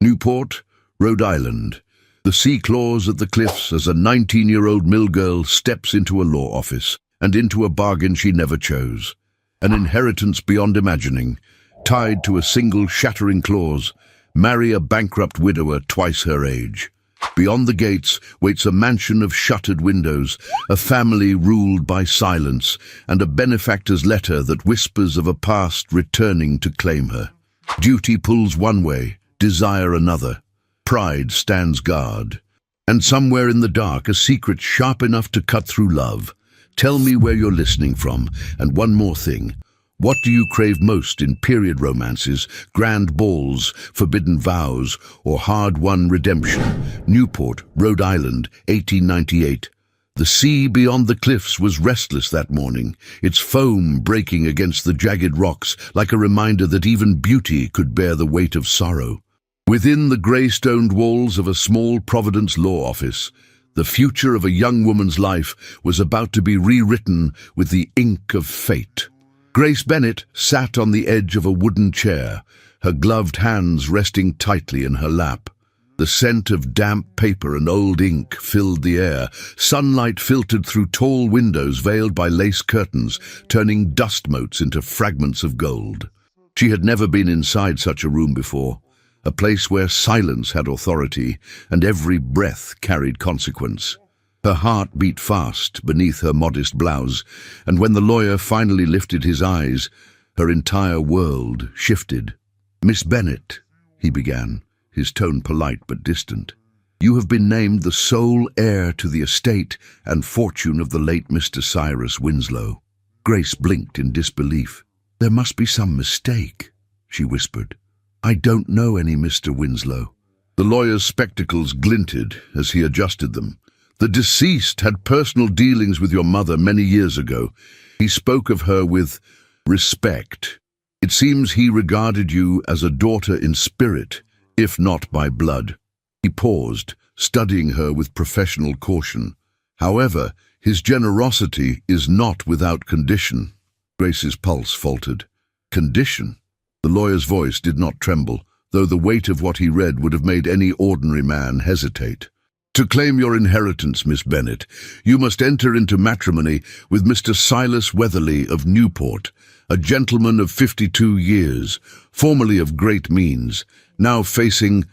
Newport, Rhode Island. The sea claws at the cliffs as a 19-year-old mill girl steps into a law office and into a bargain she never chose. An inheritance beyond imagining, tied to a single shattering clause: marry a bankrupt widower twice her age. Beyond the gates waits a mansion of shuttered windows, a family ruled by silence, and a benefactor's letter that whispers of a past returning to claim her. Duty pulls one way, desire another. Pride stands guard. And somewhere in the dark, a secret sharp enough to cut through love. Tell me where you're listening from, and one more thing. What do you crave most in period romances, grand balls, forbidden vows, or hard-won redemption? Newport, Rhode Island, 1898. The sea beyond the cliffs was restless that morning, its foam breaking against the jagged rocks like a reminder that even beauty could bear the weight of sorrow. Within the grey-stoned walls of a small Providence law office, the future of a young woman's life was about to be rewritten with the ink of fate. Grace Bennet sat on the edge of a wooden chair, her gloved hands resting tightly in her lap. The scent of damp paper and old ink filled the air. Sunlight filtered through tall windows veiled by lace curtains, turning dust motes into fragments of gold. She had never been inside such a room before, a place where silence had authority and every breath carried consequence. Her heart beat fast beneath her modest blouse, and when the lawyer finally lifted his eyes, her entire world shifted. "Miss Bennet," he began, his tone polite but distant, "you have been named the sole heir to the estate and fortune of the late Mr. Cyrus Winslow." Grace blinked in disbelief. "There must be some mistake," she whispered. "I don't know any Mr. Winslow." The lawyer's spectacles glinted as he adjusted them. "The deceased had personal dealings with your mother many years ago. He spoke of her with respect. It seems he regarded you as a daughter in spirit, if not by blood." He paused, studying her with professional caution. "However, his generosity is not without condition." Grace's pulse faltered. "Condition?" The lawyer's voice did not tremble, though the weight of what he read would have made any ordinary man hesitate. "To claim your inheritance, Miss Bennet, you must enter into matrimony with Mr. Silas Weatherly of Newport, a gentleman of 52 years, formerly of great means, now facing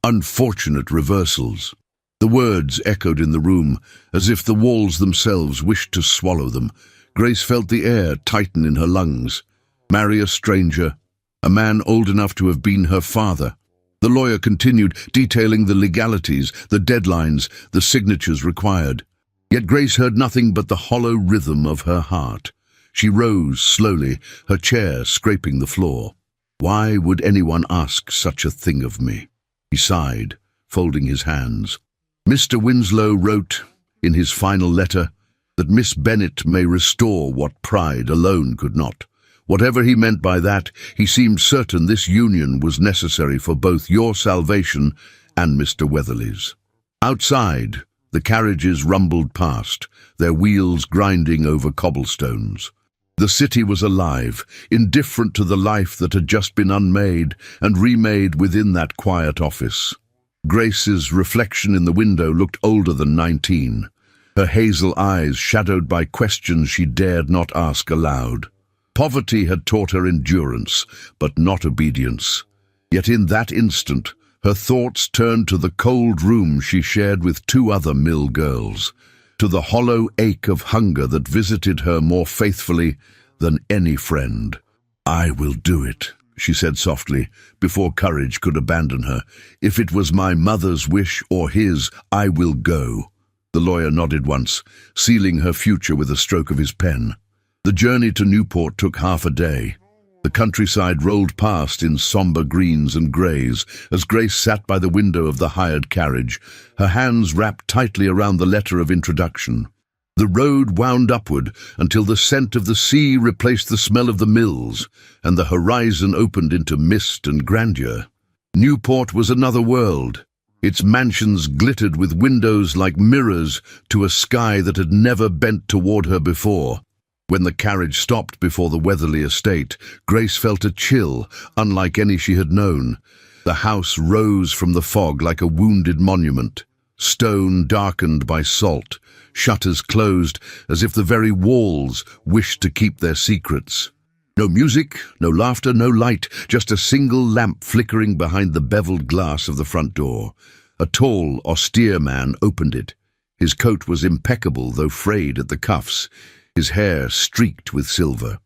unfortunate reversals." The words echoed in the room, as if the walls themselves wished to swallow them. Grace felt the air tighten in her lungs. Marry a stranger, a man old enough to have been her father. The lawyer continued, detailing the legalities, the deadlines, the signatures required. Yet Grace heard nothing but the hollow rhythm of her heart. She rose slowly, her chair scraping the floor. "Why would anyone ask such a thing of me?" He sighed, folding his hands. "Mr. Winslow wrote, in his final letter, that Miss Bennet may restore what pride alone could not. Whatever he meant by that, he seemed certain this union was necessary for both your salvation and Mr. Weatherly's." Outside, the carriages rumbled past, their wheels grinding over cobblestones. The city was alive, indifferent to the life that had just been unmade and remade within that quiet office. Grace's reflection in the window looked older than 19, her hazel eyes shadowed by questions she dared not ask aloud. Poverty had taught her endurance, but not obedience. Yet in that instant, her thoughts turned to the cold room she shared with 2 other mill girls, to the hollow ache of hunger that visited her more faithfully than any friend. "I will do it," she said softly, before courage could abandon her. "If it was my mother's wish or his, I will go." The lawyer nodded once, sealing her future with a stroke of his pen. The journey to Newport took half a day. The countryside rolled past in somber greens and greys as Grace sat by the window of the hired carriage, her hands wrapped tightly around the letter of introduction. The road wound upward until the scent of the sea replaced the smell of the mills, and the horizon opened into mist and grandeur. Newport was another world. Its mansions glittered with windows like mirrors to a sky that had never bent toward her before. When the carriage stopped before the Weatherly estate, Grace felt a chill, unlike any she had known. The house rose from the fog like a wounded monument, stone darkened by salt, shutters closed as if the very walls wished to keep their secrets. No music, no laughter, no light, just a single lamp flickering behind the beveled glass of the front door. A tall, austere man opened it. His coat was impeccable, though frayed at the cuffs, his hair streaked with silver.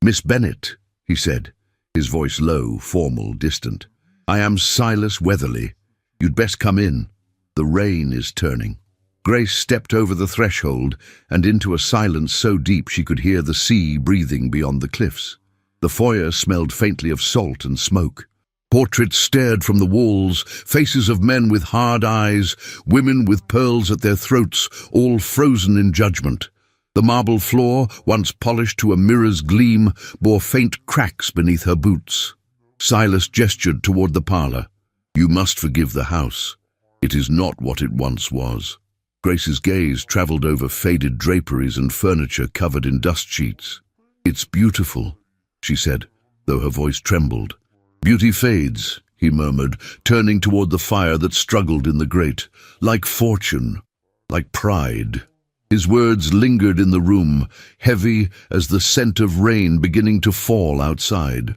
"Miss Bennet," he said, his voice low, formal, distant. "I am Silas Weatherly. You'd best come in. The rain is turning." Grace stepped over the threshold and into a silence so deep she could hear the sea breathing beyond the cliffs. The foyer smelled faintly of salt and smoke. Portraits stared from the walls, faces of men with hard eyes, women with pearls at their throats, all frozen in judgment. The marble floor, once polished to a mirror's gleam, bore faint cracks beneath her boots. Silas gestured toward the parlor. "You must forgive the house. It is not what it once was." Grace's gaze traveled over faded draperies and furniture covered in dust sheets. "It's beautiful," she said, though her voice trembled. "Beauty fades," he murmured, turning toward the fire that struggled in the grate. "Like fortune, like pride." His words lingered in the room, heavy as the scent of rain beginning to fall outside.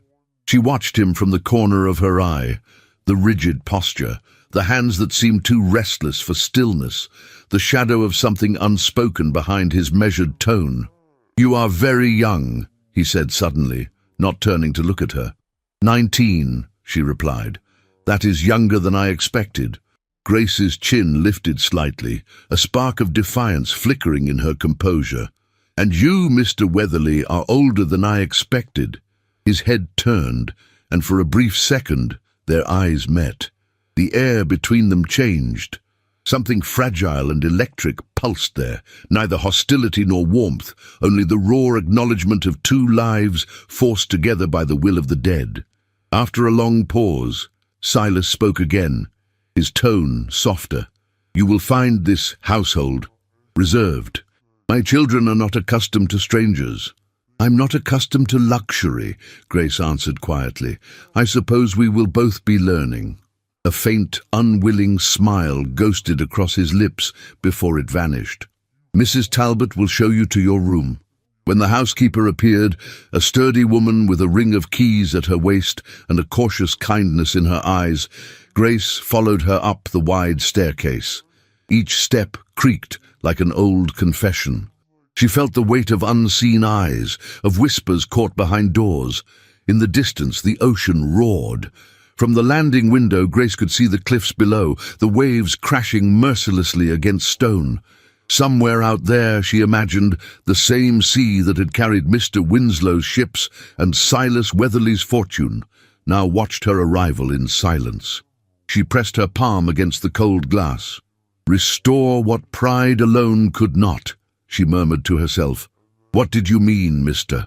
She watched him from the corner of her eye, the rigid posture, the hands that seemed too restless for stillness, the shadow of something unspoken behind his measured tone. "You are very young," he said suddenly, not turning to look at her. 19, she replied. "That is younger than I expected." Grace's chin lifted slightly, a spark of defiance flickering in her composure. "And you, Mr. Weatherly, are older than I expected." His head turned, and for a brief second their eyes met. The air between them changed. Something fragile and electric pulsed there, neither hostility nor warmth, only the raw acknowledgement of two lives forced together by the will of the dead. After a long pause, Silas spoke again, his tone softer. "You will find this household reserved. My children are not accustomed to strangers." "I'm not accustomed to luxury," Grace answered quietly. "I suppose we will both be learning." A faint, unwilling smile ghosted across his lips before it vanished. "Mrs. Talbot will show you to your room." When the housekeeper appeared, a sturdy woman with a ring of keys at her waist and a cautious kindness in her eyes, Grace followed her up the wide staircase. Each step creaked like an old confession. She felt the weight of unseen eyes, of whispers caught behind doors. In the distance, the ocean roared. From the landing window, Grace could see the cliffs below, the waves crashing mercilessly against stone. Somewhere out there, she imagined, the same sea that had carried Mr. Winslow's ships and Silas Weatherly's fortune, now watched her arrival in silence. She pressed her palm against the cold glass. "Restore what pride alone could not," she murmured to herself. "What did you mean, Mr.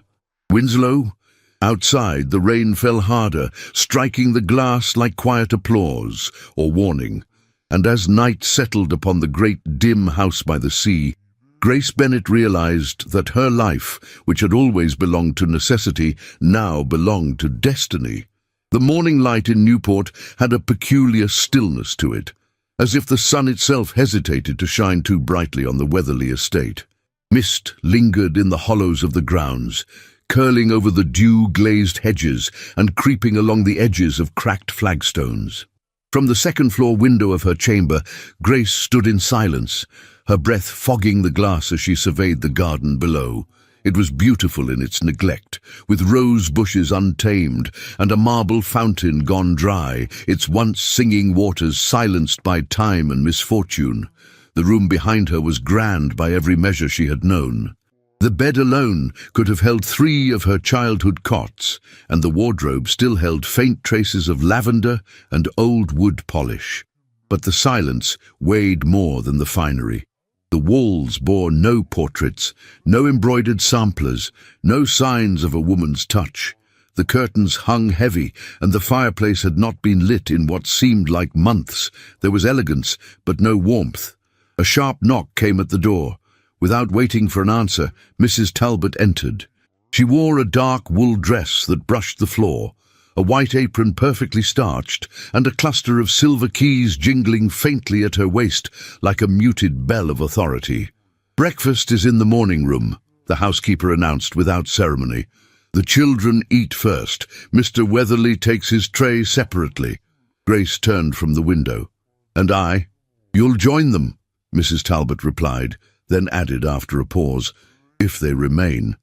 Winslow?" Outside, the rain fell harder, striking the glass like quiet applause or warning. And as night settled upon the great dim house by the sea, Grace Bennet realized that her life, which had always belonged to necessity, now belonged to destiny. The morning light in Newport had a peculiar stillness to it, as if the sun itself hesitated to shine too brightly on the Weatherly estate. Mist lingered in the hollows of the grounds, curling over the dew-glazed hedges and creeping along the edges of cracked flagstones. From the second-floor window of her chamber, Grace stood in silence, her breath fogging the glass as she surveyed the garden below. It was beautiful in its neglect, with rose bushes untamed and a marble fountain gone dry, its once singing waters silenced by time and misfortune. The room behind her was grand by every measure she had known. The bed alone could have held 3 of her childhood cots, and the wardrobe still held faint traces of lavender and old wood polish. But the silence weighed more than the finery. The walls bore no portraits, no embroidered samplers, no signs of a woman's touch. The curtains hung heavy, and the fireplace had not been lit in what seemed like months. There was elegance, but no warmth. A sharp knock came at the door. Without waiting for an answer, Mrs. Talbot entered. She wore a dark wool dress that brushed the floor, a white apron perfectly starched, and a cluster of silver keys jingling faintly at her waist like a muted bell of authority. "Breakfast is in the morning room," the housekeeper announced without ceremony. "The children eat first. Mr. Weatherly takes his tray separately." Grace turned from the window. "And I?" "You'll join them," Mrs. Talbot replied, then added after a pause, "if they remain."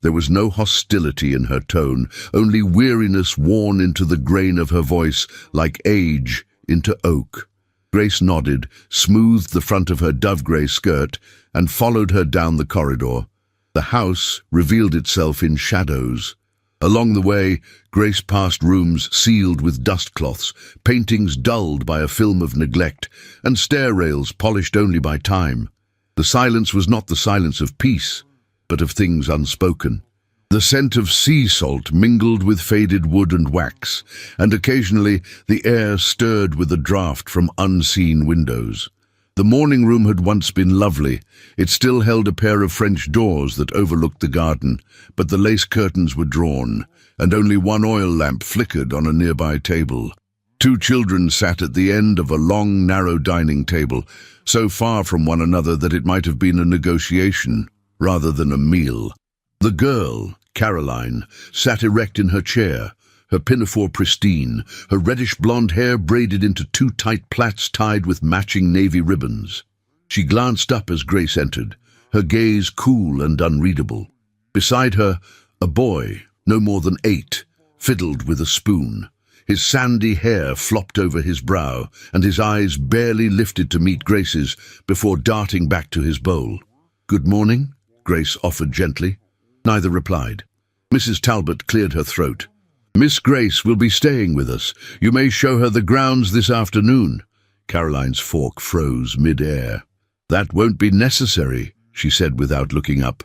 There was no hostility in her tone, only weariness worn into the grain of her voice, like age into oak. Grace nodded, smoothed the front of her dove-grey skirt, and followed her down the corridor. The house revealed itself in shadows. Along the way, Grace passed rooms sealed with dust cloths, paintings dulled by a film of neglect, and stair rails polished only by time. The silence was not the silence of peace, but of things unspoken. The scent of sea salt mingled with faded wood and wax, and occasionally the air stirred with a draught from unseen windows. The morning room had once been lovely. It still held a pair of French doors that overlooked the garden, but the lace curtains were drawn, and only one oil lamp flickered on a nearby table. Two children sat at the end of a long, narrow dining table, so far from one another that it might have been a negotiation rather than a meal. The girl, Caroline, sat erect in her chair, her pinafore pristine, her reddish-blonde hair braided into two tight plaits tied with matching navy ribbons. She glanced up as Grace entered, her gaze cool and unreadable. Beside her, a boy, no more than 8, fiddled with a spoon. His sandy hair flopped over his brow, and his eyes barely lifted to meet Grace's before darting back to his bowl. "Good morning," Grace offered gently. Neither replied. Mrs. Talbot cleared her throat. "Miss Grace will be staying with us. You may show her the grounds this afternoon." Caroline's fork froze mid-air. "That won't be necessary," she said without looking up.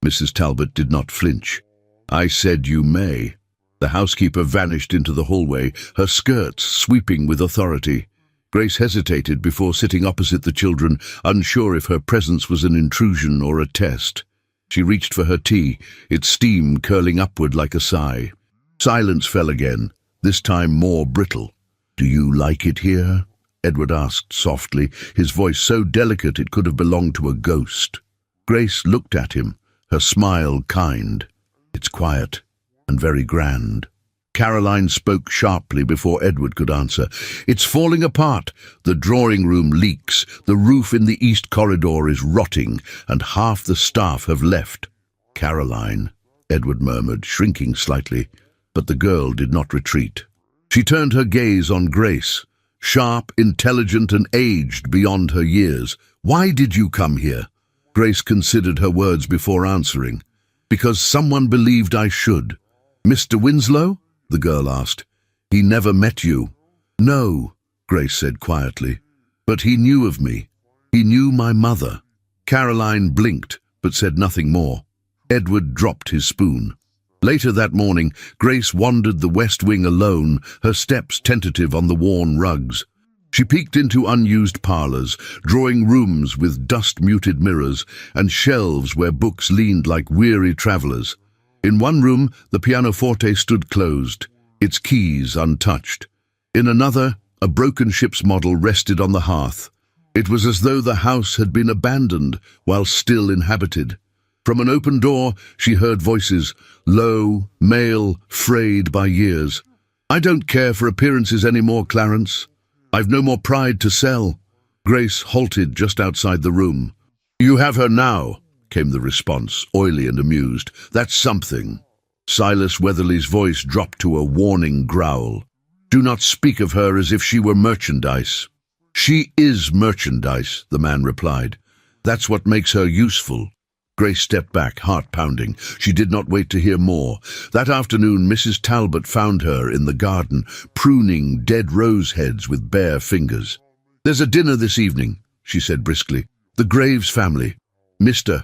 Mrs. Talbot did not flinch. "I said you may." The housekeeper vanished into the hallway, her skirts sweeping with authority. Grace hesitated before sitting opposite the children, unsure if her presence was an intrusion or a test. She reached for her tea, its steam curling upward like a sigh. Silence fell again, this time more brittle. "Do you like it here?" Edward asked softly, his voice so delicate it could have belonged to a ghost. Grace looked at him, her smile kind. "It's quiet and very grand." Caroline spoke sharply before Edward could answer. "It's falling apart. The drawing room leaks, the roof in the east corridor is rotting, and half the staff have left." "Caroline," Edward murmured, shrinking slightly, but the girl did not retreat. She turned her gaze on Grace, sharp, intelligent, and aged beyond her years. "Why did you come here?" Grace considered her words before answering. "Because someone believed I should." "Mr. Winslow?" the girl asked. "He never met you." "No," Grace said quietly, "but he knew of me. He knew my mother." Caroline blinked, but said nothing more. Edward dropped his spoon. Later that morning, Grace wandered the West Wing alone, her steps tentative on the worn rugs. She peeked into unused parlours, drawing rooms with dust-muted mirrors, and shelves where books leaned like weary travellers. In one room, the pianoforte stood closed, its keys untouched. In another, a broken ship's model rested on the hearth. It was as though the house had been abandoned while still inhabited. From an open door, she heard voices, low, male, frayed by years. "I don't care for appearances anymore, Clarence. I've no more pride to sell." Grace halted just outside the room. "You have her now," came the response, oily and amused. "That's something." Silas Weatherly's voice dropped to a warning growl. "Do not speak of her as if she were merchandise." "She is merchandise," the man replied. "That's what makes her useful." Grace stepped back, heart pounding. She did not wait to hear more. That afternoon, Mrs. Talbot found her in the garden, pruning dead rose heads with bare fingers. "There's a dinner this evening," she said briskly. "The Graves family." "Mr.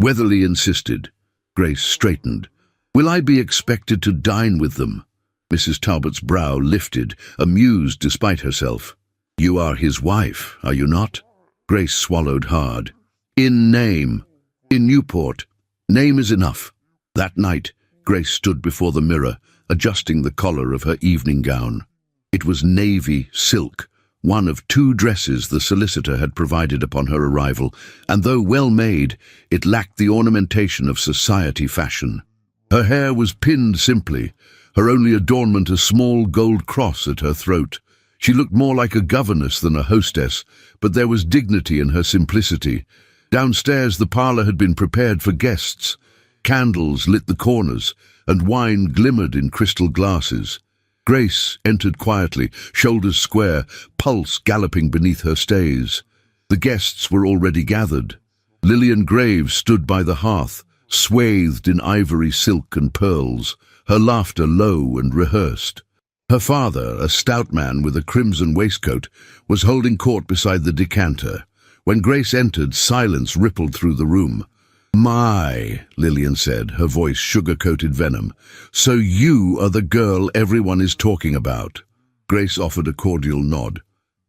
Weatherly insisted." Grace straightened. "Will I be expected to dine with them?" Mrs. Talbot's brow lifted, amused despite herself. "You are his wife, are you not?" Grace swallowed hard. "In name. In Newport. Name is enough." That night, Grace stood before the mirror, adjusting the collar of her evening gown. It was navy silk, one of 2 dresses the solicitor had provided upon her arrival, and though well made, it lacked the ornamentation of society fashion. Her hair was pinned simply, her only adornment a small gold cross at her throat. She looked more like a governess than a hostess, but there was dignity in her simplicity. Downstairs the parlour had been prepared for guests. Candles lit the corners, and wine glimmered in crystal glasses. Grace entered quietly, shoulders square, pulse galloping beneath her stays. The guests were already gathered. Lillian Graves stood by the hearth, swathed in ivory silk and pearls, her laughter low and rehearsed. Her father, a stout man with a crimson waistcoat, was holding court beside the decanter. When Grace entered, silence rippled through the room. "My," Lillian said, her voice sugar-coated venom. "So you are the girl everyone is talking about." Grace offered a cordial nod.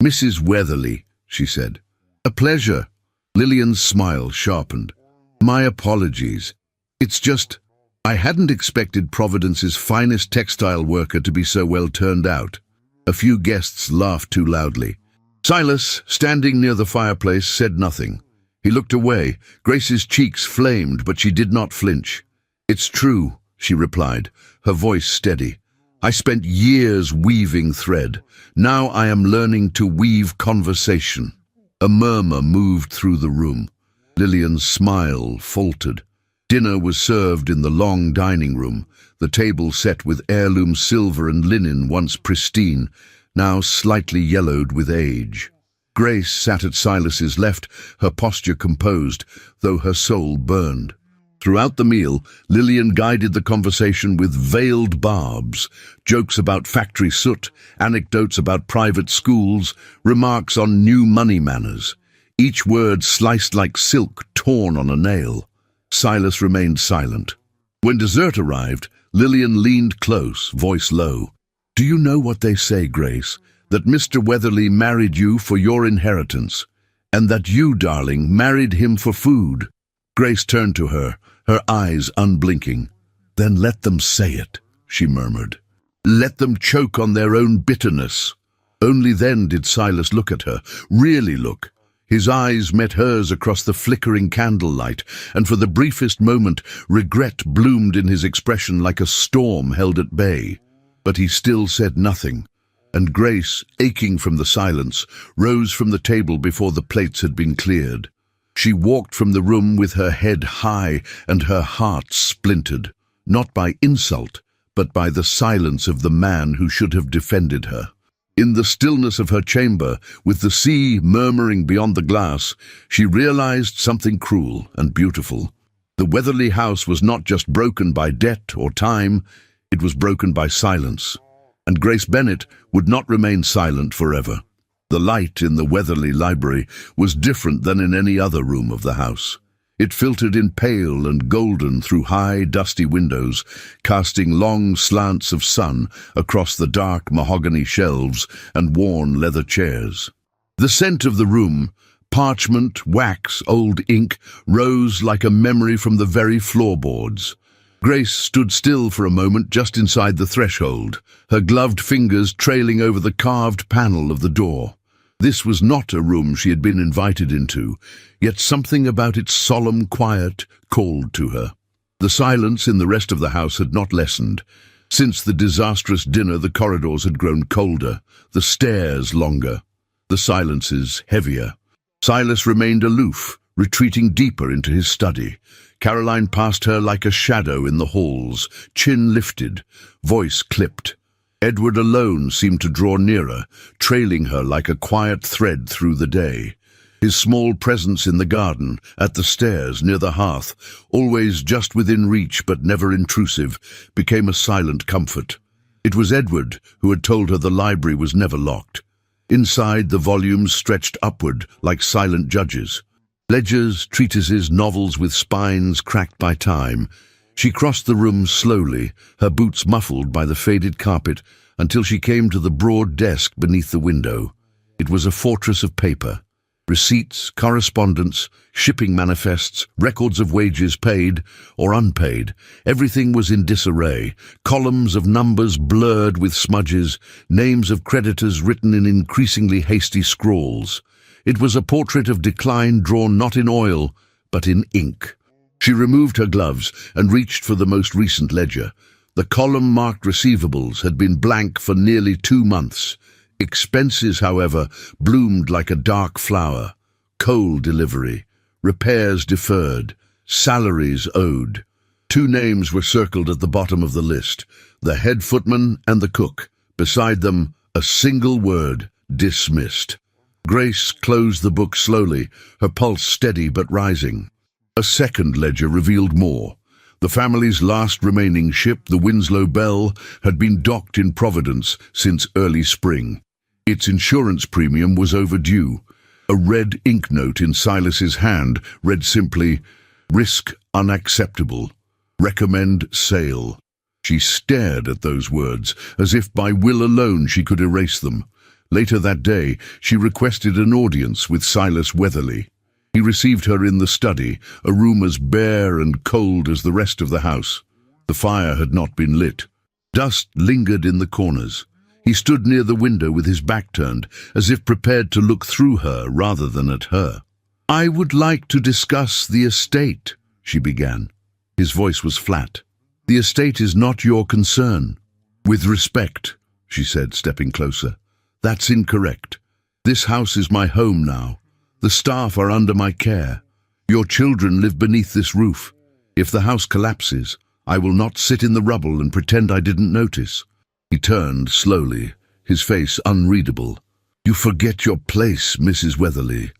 "Mrs. Weatherly," she said. "A pleasure." Lillian's smile sharpened. "My apologies. It's just, I hadn't expected Providence's finest textile worker to be so well turned out." A few guests laughed too loudly. Silas, standing near the fireplace, said nothing. He looked away. Grace's cheeks flamed, but she did not flinch. "It's true," she replied, her voice steady. "I spent years weaving thread. Now I am learning to weave conversation." A murmur moved through the room. Lillian's smile faltered. Dinner was served in the long dining room, the table set with heirloom silver and linen once pristine, now slightly yellowed with age. Grace sat at Silas's left, her posture composed, though her soul burned. Throughout the meal, Lillian guided the conversation with veiled barbs, jokes about factory soot, anecdotes about private schools, remarks on new money manners, each word sliced like silk torn on a nail. Silas remained silent. When dessert arrived, Lillian leaned close, voice low. "Do you know what they say, Grace? That Mr. Weatherly married you for your inheritance, and that you, darling, married him for food." Grace turned to her, her eyes unblinking. "Then let them say it," she murmured. "Let them choke on their own bitterness." Only then did Silas look at her, really look. His eyes met hers across the flickering candlelight, and for the briefest moment regret bloomed in his expression like a storm held at bay. But he still said nothing, and Grace, aching from the silence, rose from the table before the plates had been cleared. She walked from the room with her head high and her heart splintered, not by insult, but by the silence of the man who should have defended her. In the stillness of her chamber, with the sea murmuring beyond the glass, she realized something cruel and beautiful. The Weatherly house was not just broken by debt or time, it was broken by silence. And Grace Bennet would not remain silent forever. The light in the Weatherly library was different than in any other room of the house. It filtered in pale and golden through high, dusty windows, casting long slants of sun across the dark mahogany shelves and worn leather chairs. The scent of the room, parchment, wax, old ink, rose like a memory from the very floorboards. Grace stood still for a moment just inside the threshold, her gloved fingers trailing over the carved panel of the door. This was not a room she had been invited into, yet something about its solemn quiet called to her. The silence in the rest of the house had not lessened. Since the disastrous dinner, the corridors had grown colder, the stairs longer, the silences heavier. Silas remained aloof, retreating deeper into his study. Caroline passed her like a shadow in the halls, chin lifted, voice clipped. Edward alone seemed to draw nearer, trailing her like a quiet thread through the day. His small presence in the garden, at the stairs, near the hearth, always just within reach but never intrusive, became a silent comfort. It was Edward who had told her the library was never locked. Inside, the volumes stretched upward like silent judges. Ledgers, treatises, novels with spines cracked by time. She crossed the room slowly, her boots muffled by the faded carpet, until she came to the broad desk beneath the window. It was a fortress of paper. Receipts, correspondence, shipping manifests, records of wages paid or unpaid. Everything was in disarray. Columns of numbers blurred with smudges, names of creditors written in increasingly hasty scrawls. It was a portrait of decline drawn not in oil, but in ink. She removed her gloves and reached for the most recent ledger. The column marked receivables had been blank for nearly 2 months. Expenses, however, bloomed like a dark flower. Coal delivery, repairs deferred, salaries owed. 2 names were circled at the bottom of the list, the head footman and the cook. Beside them, a single word, dismissed. Grace closed the book slowly, her pulse steady but rising. A second ledger revealed more. The family's last remaining ship, the Winslow Belle, had been docked in Providence since early spring. Its insurance premium was overdue. A red ink note in Silas's hand read simply, "Risk unacceptable. Recommend sale." She stared at those words, as if by will alone she could erase them. Later that day, she requested an audience with Silas Weatherly. He received her in the study, a room as bare and cold as the rest of the house. The fire had not been lit. Dust lingered in the corners. He stood near the window with his back turned, as if prepared to look through her rather than at her. "I would like to discuss the estate," she began. His voice was flat. "The estate is not your concern." "With respect," she said, stepping closer. "That's incorrect. This house is my home now. The staff are under my care. Your children live beneath this roof. If the house collapses, I will not sit in the rubble and pretend I didn't notice." He turned slowly, his face unreadable. "You forget your place, Mrs. Weatherly."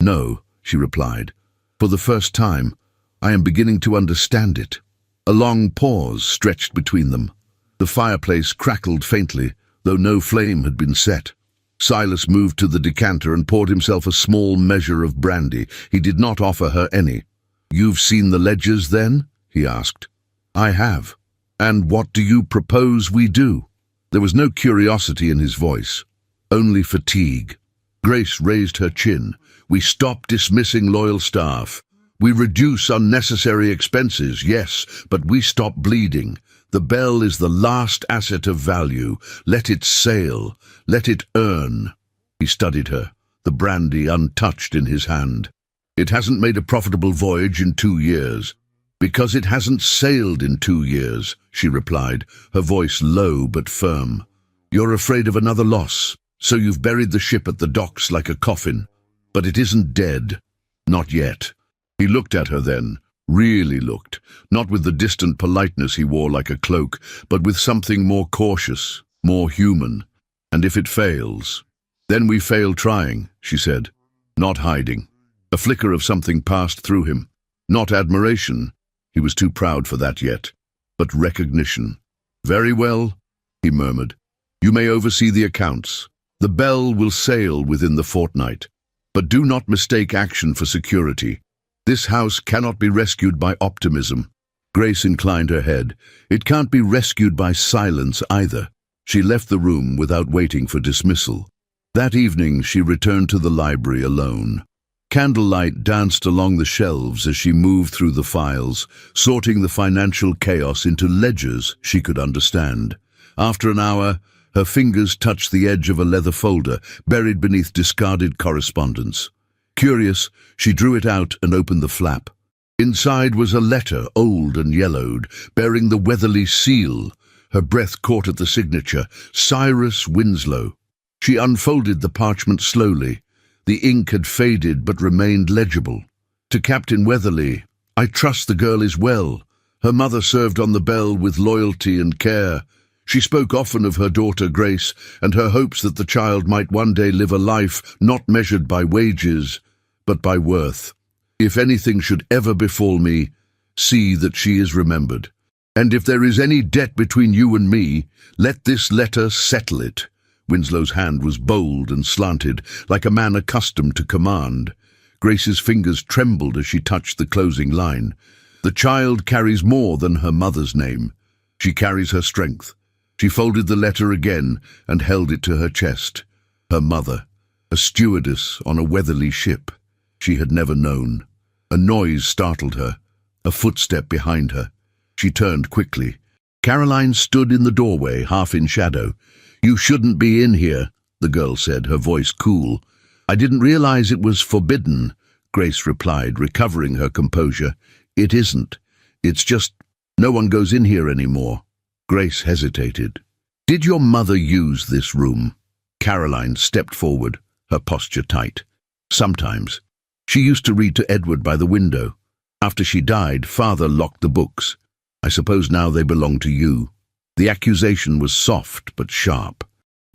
"No," she replied. "For the first time, I am beginning to understand it." A long pause stretched between them. The fireplace crackled faintly, though no flame had been set. Silas moved to the decanter and poured himself a small measure of brandy. He did not offer her any. "You've seen the ledgers, then?" he asked. "I have. And what do you propose we do?" There was no curiosity in his voice, only fatigue. Grace raised her chin. "We stop dismissing loyal staff. We reduce unnecessary expenses, yes, but we stop bleeding. The Belle is the last asset of value. Let it sail. Let it earn." He studied her, the brandy untouched in his hand. "It hasn't made a profitable voyage in 2 years. Because it hasn't sailed in 2 years," she replied, her voice low but firm. "You're afraid of another loss, so you've buried the ship at the docks like a coffin. But it isn't dead. Not yet." He looked at her then, really looked, not with the distant politeness he wore like a cloak, but with something more cautious, more human. "And if it fails?" "Then we fail trying," she said, not hiding. A flicker of something passed through him. Not admiration. He was too proud for that yet, but recognition. "Very well," he murmured. "You may oversee the accounts. The Belle will sail within the fortnight. But do not mistake action for security. This house cannot be rescued by optimism." Grace inclined her head. "It can't be rescued by silence either." She left the room without waiting for dismissal. That evening she returned to the library alone. Candlelight danced along the shelves as she moved through the files, sorting the financial chaos into ledgers she could understand. After an hour, her fingers touched the edge of a leather folder buried beneath discarded correspondence. Curious, she drew it out and opened the flap. Inside was a letter, old and yellowed, bearing the Weatherly seal. Her breath caught at the signature, Cyrus Winslow. She unfolded the parchment slowly. The ink had faded but remained legible. "To Captain Weatherly, I trust the girl is well. Her mother served on the Belle with loyalty and care. She spoke often of her daughter Grace and her hopes that the child might one day live a life not measured by wages, but by worth. If anything should ever befall me, see that she is remembered. And if there is any debt between you and me, let this letter settle it." Winslow's hand was bold and slanted, like a man accustomed to command. Grace's fingers trembled as she touched the closing line. "The child carries more than her mother's name. She carries her strength." She folded the letter again and held it to her chest. Her mother. a stewardess on a weatherly ship. She had never known. A noise startled her, a footstep behind her. She turned quickly. Caroline stood in the doorway, half in shadow. "You shouldn't be in here," the girl said, her voice cool. "I didn't realize it was forbidden," Grace replied, recovering her composure. "It isn't. It's just no one goes in here anymore." Grace hesitated. "Did your mother use this room?" Caroline stepped forward, her posture tight. "Sometimes. She used to read to Edward by the window. After she died, Father locked the books. I suppose now they belong to you." The accusation was soft but sharp.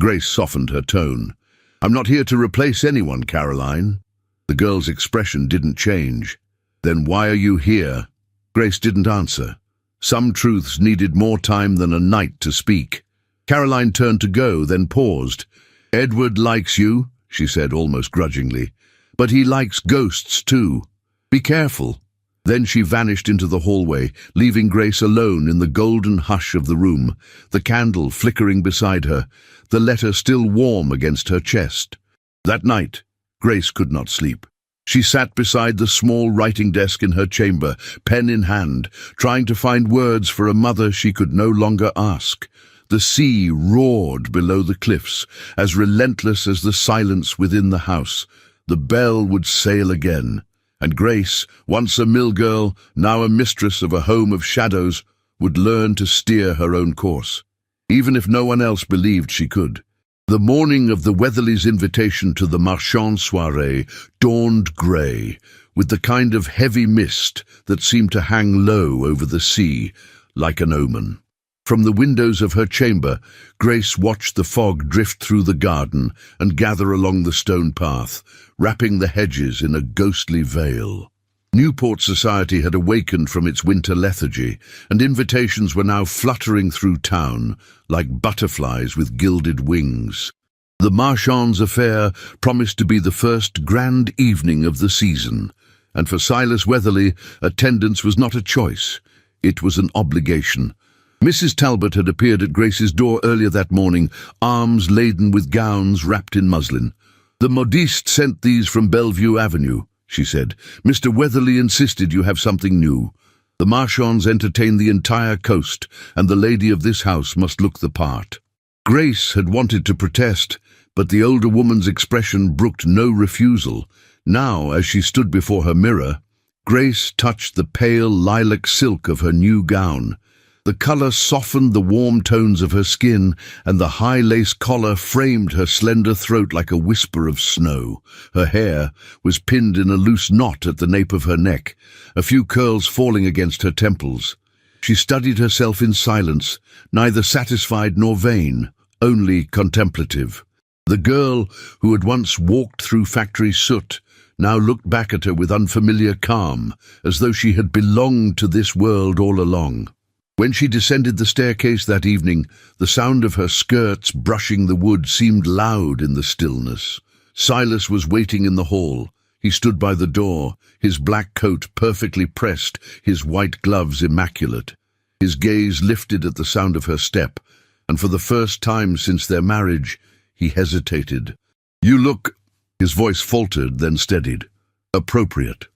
Grace softened her tone. "I'm not here to replace anyone, Caroline." The girl's expression didn't change. "Then why are you here?" Grace didn't answer. Some truths needed more time than a night to speak. Caroline turned to go, then paused. "Edward likes you," she said almost grudgingly. "But he likes ghosts too. Be careful." Then she vanished into the hallway, leaving Grace alone in the golden hush of the room, the candle flickering beside her, the letter still warm against her chest. That night, Grace could not sleep. She sat beside the small writing desk in her chamber, pen in hand, trying to find words for a mother she could no longer ask. The sea roared below the cliffs, as relentless as the silence within the house. The bell would sail again, and Grace, once a mill girl, now a mistress of a home of shadows, would learn to steer her own course, even if no one else believed she could. The morning of the Weatherlys' invitation to the Marchand soirée dawned grey, with the kind of heavy mist that seemed to hang low over the sea, like an omen. From the windows of her chamber, Grace watched the fog drift through the garden and gather along the stone path, wrapping the hedges in a ghostly veil. Newport society had awakened from its winter lethargy, and invitations were now fluttering through town, like butterflies with gilded wings. The Marchands' affair promised to be the first grand evening of the season, and for Silas Weatherly, attendance was not a choice. It was an obligation. Mrs. Talbot had appeared at Grace's door earlier that morning, arms laden with gowns wrapped in muslin. "The modiste sent these from Bellevue Avenue," she said. "Mr. Weatherly insisted you have something new. The Marchands entertain the entire coast, and the lady of this house must look the part." Grace had wanted to protest, but the older woman's expression brooked no refusal. Now, as she stood before her mirror, Grace touched the pale lilac silk of her new gown. The colour softened the warm tones of her skin, and the high lace collar framed her slender throat like a whisper of snow. Her hair was pinned in a loose knot at the nape of her neck, a few curls falling against her temples. She studied herself in silence, neither satisfied nor vain, only contemplative. The girl who had once walked through factory soot now looked back at her with unfamiliar calm, as though she had belonged to this world all along. When she descended the staircase that evening, the sound of her skirts brushing the wood seemed loud in the stillness. Silas was waiting in the hall. He stood by the door, his black coat perfectly pressed, his white gloves immaculate. His gaze lifted at the sound of her step, and for the first time since their marriage, he hesitated. "You look—" His voice faltered, then steadied. "Appropriate."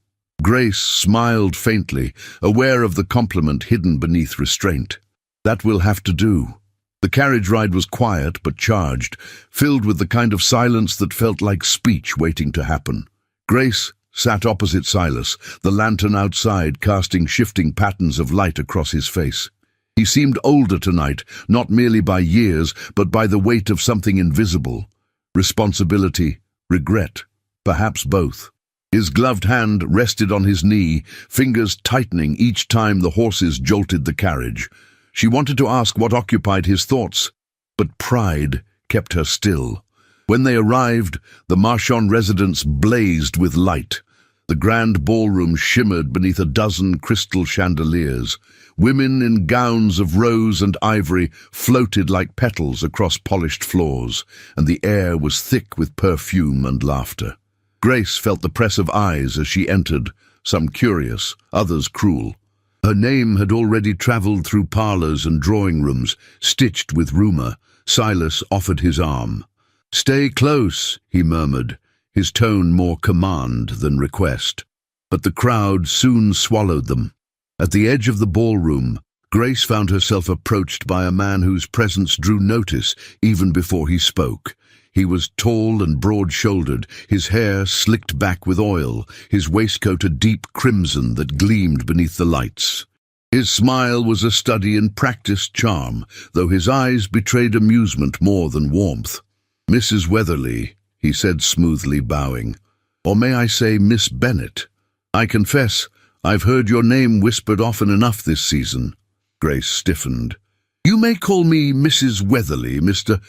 Grace smiled faintly, aware of the compliment hidden beneath restraint. "That will have to do." The carriage ride was quiet but charged, filled with the kind of silence that felt like speech waiting to happen. Grace sat opposite Silas, the lantern outside casting shifting patterns of light across his face. He seemed older tonight, not merely by years, but by the weight of something invisible. Responsibility, regret, perhaps both. His gloved hand rested on his knee, fingers tightening each time the horses jolted the carriage. She wanted to ask what occupied his thoughts, but pride kept her still. When they arrived, the Marchand residence blazed with light. The grand ballroom shimmered beneath a dozen crystal chandeliers. Women in gowns of rose and ivory floated like petals across polished floors, and the air was thick with perfume and laughter. Grace felt the press of eyes as she entered, some curious, others cruel. Her name had already travelled through parlours and drawing rooms, stitched with rumour. Silas offered his arm. "Stay close," he murmured, his tone more command than request. But the crowd soon swallowed them. At the edge of the ballroom, Grace found herself approached by a man whose presence drew notice even before he spoke. He was tall and broad-shouldered, his hair slicked back with oil, his waistcoat a deep crimson that gleamed beneath the lights. His smile was a study in practiced charm, though his eyes betrayed amusement more than warmth. "Mrs. Weatherly," he said smoothly, bowing. "Or may I say Miss Bennet? I confess, I've heard your name whispered often enough this season." Grace stiffened. "You may call me Mrs. Weatherly, Mr.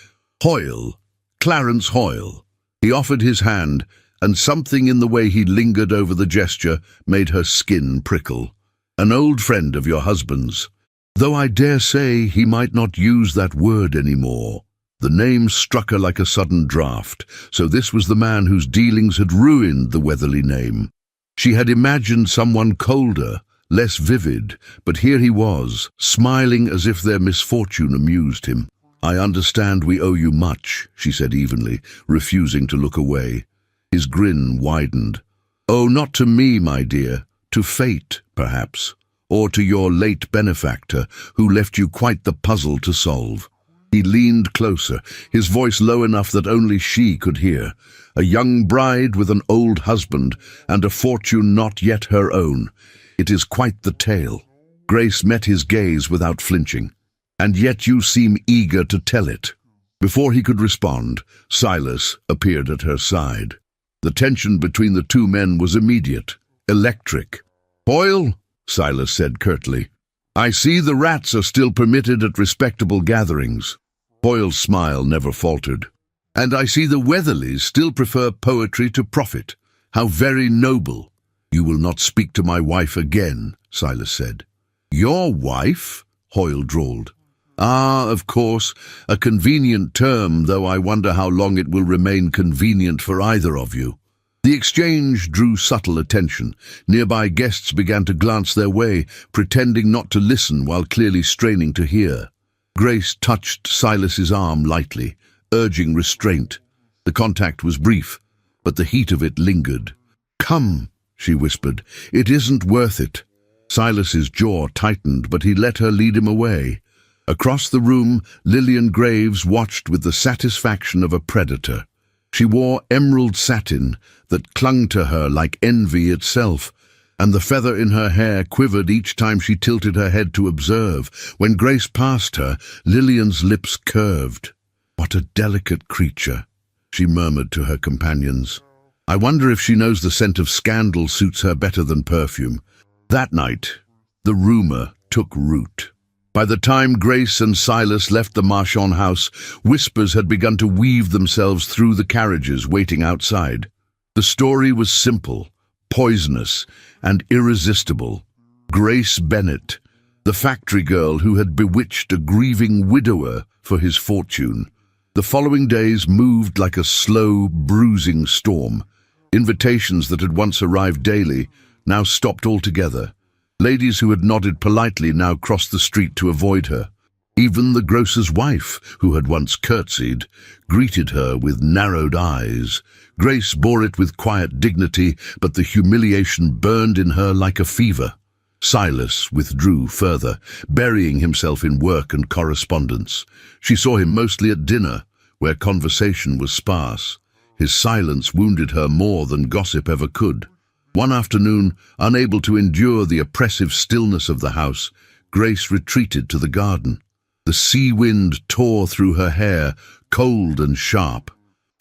Hoyle, Clarence Hoyle." He offered his hand, and something in the way he lingered over the gesture made her skin prickle. "An old friend of your husband's, though I dare say he might not use that word anymore." The name struck her like a sudden draught, so this was the man whose dealings had ruined the Weatherly name. She had imagined someone colder, less vivid, but here he was, smiling as if their misfortune amused him. "I understand we owe you much," she said evenly, refusing to look away. His grin widened. "Oh, not to me, my dear. To fate, perhaps. Or to your late benefactor, who left you quite the puzzle to solve." He leaned closer, his voice low enough that only she could hear. A young bride with an old husband, and a fortune not yet her own. It is quite the tale. Grace met his gaze without flinching. "And yet you seem eager to tell it." Before he could respond, Silas appeared at her side. The tension between the two men was immediate, electric. "Hoyle," Silas said curtly, "I see the rats are still permitted at respectable gatherings." Hoyle's smile never faltered. "And I see the Weatherlys still prefer poetry to profit. How very noble." "You will not speak to my wife again," Silas said. "Your wife?" Hoyle drawled. "Ah, of course, a convenient term, though I wonder how long it will remain convenient for either of you." The exchange drew subtle attention. Nearby guests began to glance their way, pretending not to listen while clearly straining to hear. Grace touched Silas's arm lightly, urging restraint. The contact was brief, but the heat of it lingered. "Come," she whispered, "it isn't worth it." Silas's jaw tightened, but he let her lead him away. Across the room, Lillian Graves watched with the satisfaction of a predator. She wore emerald satin that clung to her like envy itself, and the feather in her hair quivered each time she tilted her head to observe. When Grace passed her, Lillian's lips curved. "What a delicate creature," she murmured to her companions. "I wonder if she knows the scent of scandal suits her better than perfume." That night, the rumor took root. By the time Grace and Silas left the Marchand house, whispers had begun to weave themselves through the carriages waiting outside. The story was simple, poisonous, and irresistible. Grace Bennet, the factory girl who had bewitched a grieving widower for his fortune. The following days moved like a slow, bruising storm. Invitations that had once arrived daily now stopped altogether. Ladies who had nodded politely now crossed the street to avoid her. Even the grocer's wife, who had once curtsied, greeted her with narrowed eyes. Grace bore it with quiet dignity, but the humiliation burned in her like a fever. Silas withdrew further, burying himself in work and correspondence. She saw him mostly at dinner, where conversation was sparse. His silence wounded her more than gossip ever could. One afternoon, unable to endure the oppressive stillness of the house, Grace retreated to the garden. The sea wind tore through her hair, cold and sharp.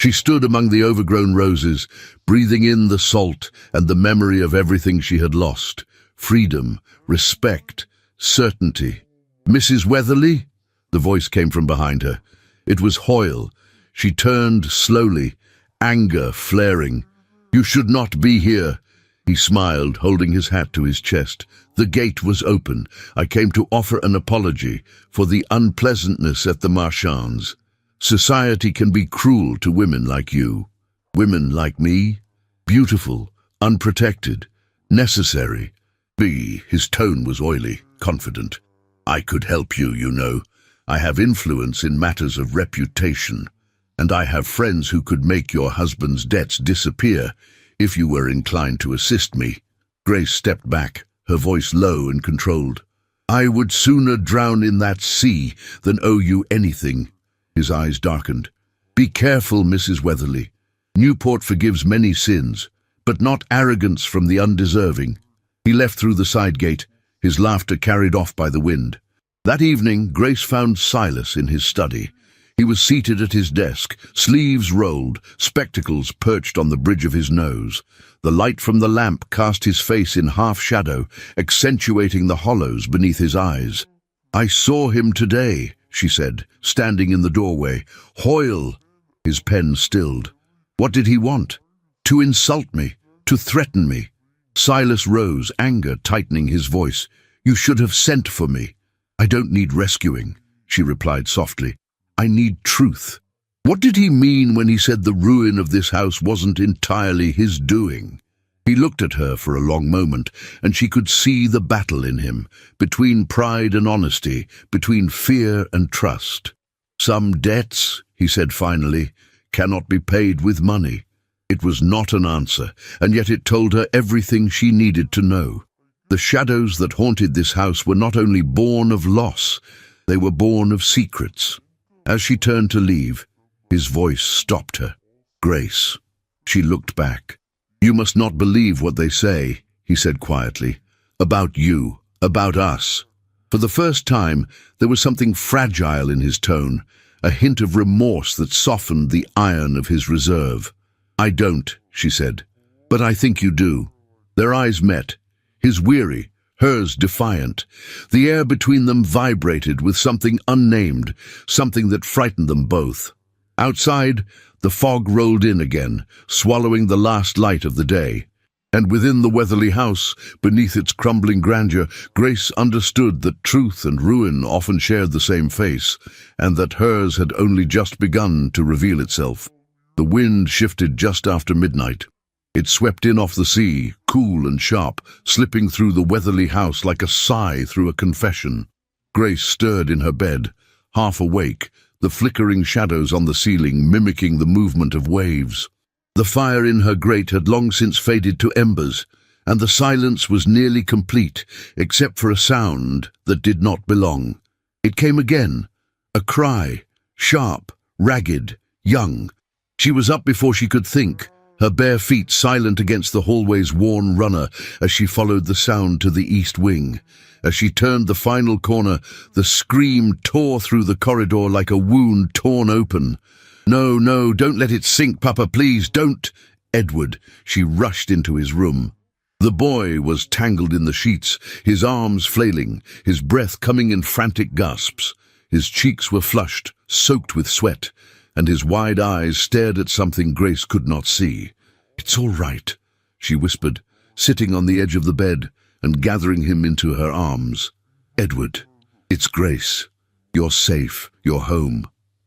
She stood among the overgrown roses, breathing in the salt and the memory of everything she had lost. Freedom, respect, certainty. "Mrs. Weatherly?" The voice came from behind her. It was Hoyle. She turned slowly, anger flaring. "You should not be here." He smiled, holding his hat to his chest. "The gate was open. I came to offer an apology for the unpleasantness at the Marchands. Society can be cruel to women like you. Women like me? Beautiful, unprotected, necessary." His tone was oily, confident. "I could help you, you know. I have influence in matters of reputation." and I have friends who could make your husband's debts disappear if you were inclined to assist me." Grace stepped back, her voice low and controlled. "I would sooner drown in that sea than owe you anything." His eyes darkened. "Be careful, Mrs. Weatherly. Newport forgives many sins, but not arrogance from the undeserving." He left through the side gate, his laughter carried off by the wind. That evening, Grace found Silas in his study. He was seated at his desk, sleeves rolled, spectacles perched on the bridge of his nose. The light from the lamp cast his face in half-shadow, accentuating the hollows beneath his eyes. "I saw him today," she said, standing in the doorway. "Hoyle." His pen stilled. "What did he want?" "To insult me, to threaten me." Silas rose, anger tightening his voice. "You should have sent for me." "I don't need rescuing," she replied softly. "I need truth." What did he mean when he said the ruin of this house wasn't entirely his doing? He looked at her for a long moment, and she could see the battle in him, between pride and honesty, between fear and trust. "Some debts," he said finally, "cannot be paid with money." It was not an answer, and yet it told her everything she needed to know. The shadows that haunted this house were not only born of loss, they were born of secrets. As she turned to leave, his voice stopped her. "Grace." She looked back. "You must not believe what they say," he said quietly. "About you, about us." For the first time, there was something fragile in his tone, a hint of remorse that softened the iron of his reserve. "I don't," she said, "but I think you do." Their eyes met, his weary, hers defiant. The air between them vibrated with something unnamed, something that frightened them both. Outside, the fog rolled in again, swallowing the last light of the day. And within the Weatherly house, beneath its crumbling grandeur, Grace understood that truth and ruin often shared the same face, and that hers had only just begun to reveal itself. The wind shifted just after midnight. It swept in off the sea, cool and sharp, slipping through the Weatherly house like a sigh through a confession. Grace stirred in her bed, half awake, the flickering shadows on the ceiling mimicking the movement of waves. The fire in her grate had long since faded to embers, and the silence was nearly complete, except for a sound that did not belong. It came again, a cry, sharp, ragged, young. She was up before she could think, her bare feet silent against the hallway's worn runner as she followed the sound to the east wing. As she turned the final corner, the scream tore through the corridor like a wound torn open. "No, no, don't let it sink, Papa, please, don't!" "Edward!" She rushed into his room. The boy was tangled in the sheets, his arms flailing, his breath coming in frantic gasps. His cheeks were flushed, soaked with sweat, and his wide eyes stared at something Grace could not see. "It's all right," she whispered, sitting on the edge of the bed and gathering him into her arms. "Edward, it's Grace. You're safe, you're home."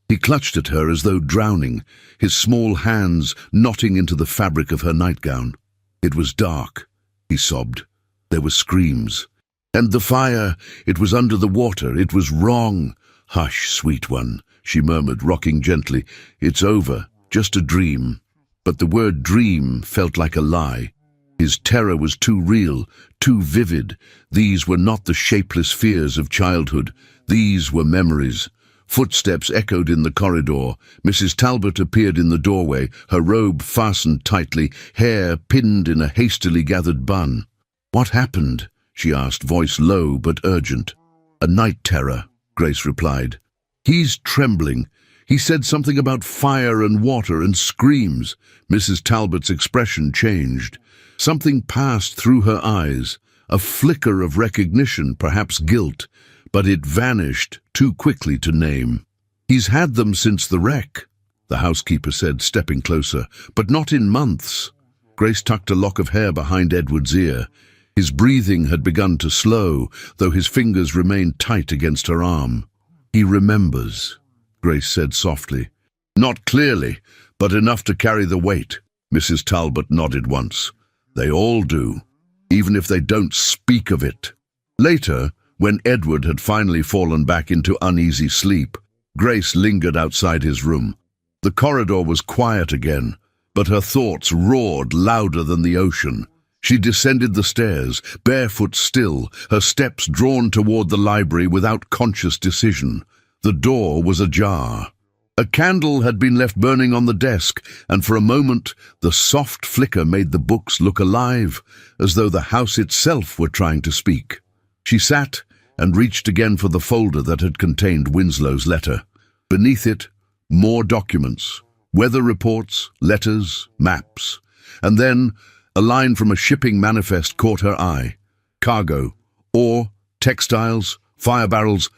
He clutched at her as though drowning, his small hands knotting into the fabric of her nightgown. "It was dark," he sobbed. "There were screams. And the fire, it was under the water, it was wrong." "Hush, sweet one," she murmured, rocking gently. "It's over, just a dream." But the word dream felt like a lie. His terror was too real, too vivid. These were not the shapeless fears of childhood. These were memories. Footsteps echoed in the corridor. Mrs. Talbot appeared in the doorway, her robe fastened tightly, hair pinned in a hastily gathered bun. "What happened?" she asked, voice low but urgent. "A night terror," Grace replied. "He's trembling. He said something about fire and water and screams." Mrs. Talbot's expression changed. Something passed through her eyes, a flicker of recognition, perhaps guilt, but it vanished too quickly to name. "He's had them since the wreck," the housekeeper said, stepping closer, "but not in months." Grace tucked a lock of hair behind Edward's ear. His breathing had begun to slow, though his fingers remained tight against her arm. "He remembers," Grace said softly. "Not clearly, but enough to carry the weight." Mrs. Talbot nodded once. "They all do, even if they don't speak of it." Later, when Edward had finally fallen back into uneasy sleep, Grace lingered outside his room. The corridor was quiet again, but her thoughts roared louder than the ocean. She descended the stairs, barefoot still, her steps drawn toward the library without conscious decision. The door was ajar. A candle had been left burning on the desk, and for a moment the soft flicker made the books look alive, as though the house itself were trying to speak. She sat and reached again for the folder that had contained Winslow's letter. Beneath it, more documents, weather reports, letters, maps, and then a line from a shipping manifest caught her eye. Cargo, ore, textiles, fire barrels.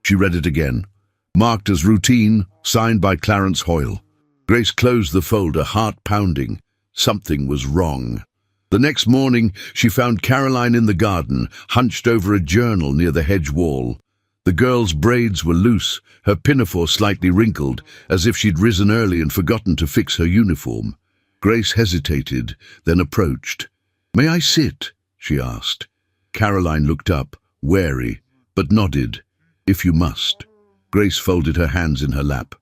She read it again. Marked as routine, signed by Clarence Hoyle. Grace closed the folder, heart pounding. Something was wrong. The next morning, she found Caroline in the garden, hunched over a journal near the hedge wall. The girl's braids were loose, her pinafore slightly wrinkled, as if she'd risen early and forgotten to fix her uniform. Grace hesitated, then approached. "May I sit?" she asked. Caroline looked up, wary, but nodded. "If you must." Grace folded her hands in her lap.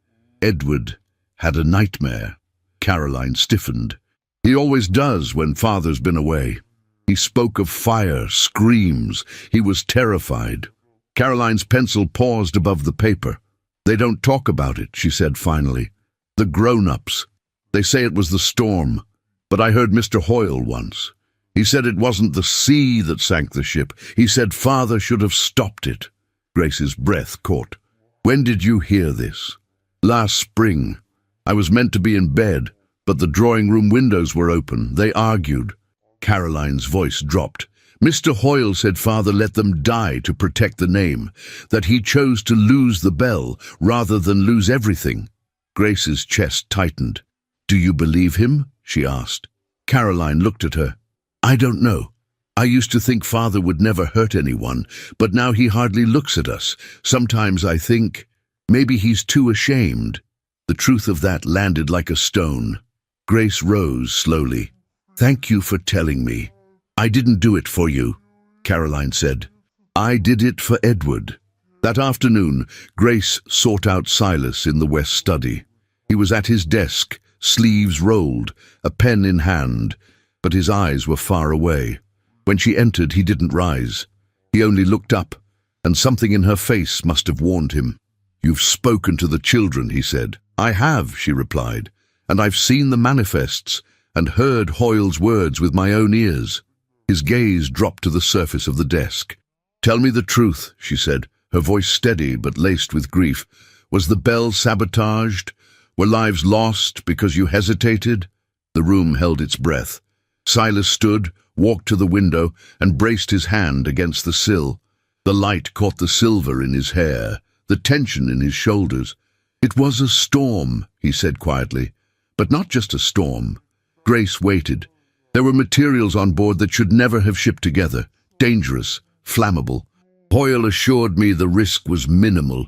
Edward had a nightmare. Caroline stiffened. "He always does when Father's been away. He spoke of fire, screams. He was terrified." Caroline's pencil paused above the paper. "They don't talk about it," she said finally. "The grown-ups. They say it was the storm. But I heard Mr. Hoyle once. He said it wasn't the sea that sank the ship. He said Father should have stopped it." Grace's breath caught. "When did you hear this?" "Last spring. I was meant to be in bed, but the drawing-room windows were open. They argued." Caroline's voice dropped. "Mr. Hoyle said Father let them die to protect the name, that he chose to lose the bell rather than lose everything." Grace's chest tightened. "Do you believe him?" she asked. Caroline looked at her. "I don't know. I used to think Father would never hurt anyone, but now he hardly looks at us. Sometimes I think, maybe he's too ashamed." The truth of that landed like a stone. Grace rose slowly. "Thank you for telling me. I didn't do it for you," Caroline said. "I did it for Edward." That afternoon, Grace sought out Silas in the West Study. He was at his desk, sleeves rolled, a pen in hand, but his eyes were far away. When she entered, he didn't rise. He only looked up, and something in her face must have warned him. "You've spoken to the children," he said. "I have," she replied, "and I've seen the manifests and heard Hoyle's words with my own ears." His gaze dropped to the surface of the desk. "Tell me the truth," she said, her voice steady but laced with grief. "Was the bell sabotaged? Were lives lost because you hesitated?" The room held its breath. Silas stood, walked to the window, and braced his hand against the sill. The light caught the silver in his hair, the tension in his shoulders. "It was a storm," he said quietly, "but not just a storm." Grace waited. There were materials on board that should never have shipped together, dangerous, flammable. Hoyle assured me the risk was minimal.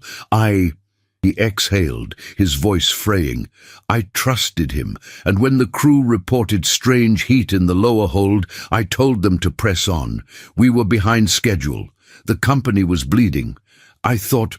He exhaled, his voice fraying. "I trusted him, and when the crew reported strange heat in the lower hold, I told them to press on. We were behind schedule. The company was bleeding. I thought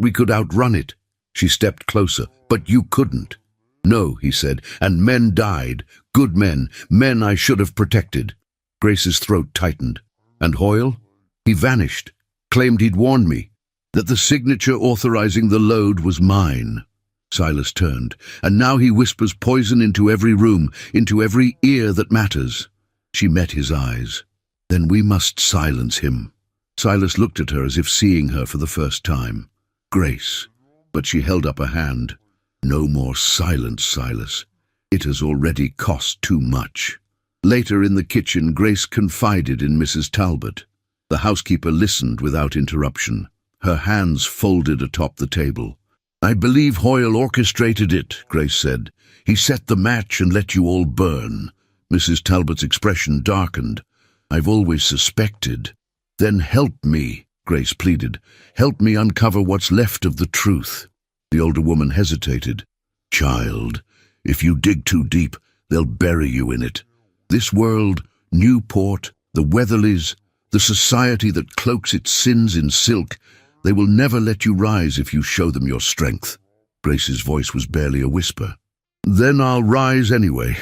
we could outrun it." She stepped closer. "But you couldn't." "No," he said, "and men died. Good men, men I should have protected." Grace's throat tightened. "And Hoyle?" "He vanished, claimed he'd warned me, that the signature authorizing the load was mine." Silas turned. "And now he whispers poison into every room, into every ear that matters." She met his eyes. "Then we must silence him." Silas looked at her as if seeing her for the first time. "Grace." But she held up a hand. "No more silence, Silas. It has already cost too much." Later in the kitchen, Grace confided in Mrs. Talbot. The housekeeper listened without interruption, her hands folded atop the table. "I believe Hoyle orchestrated it," Grace said. "He set the match and let you all burn." Mrs. Talbot's expression darkened. "I've always suspected." "Then help me," Grace pleaded. "Help me uncover what's left of the truth." The older woman hesitated. "Child, if you dig too deep, they'll bury you in it. This world, Newport, the Weatherlys, the society that cloaks its sins in silk, they will never let you rise if you show them your strength." Grace's voice was barely a whisper. "Then I'll rise anyway,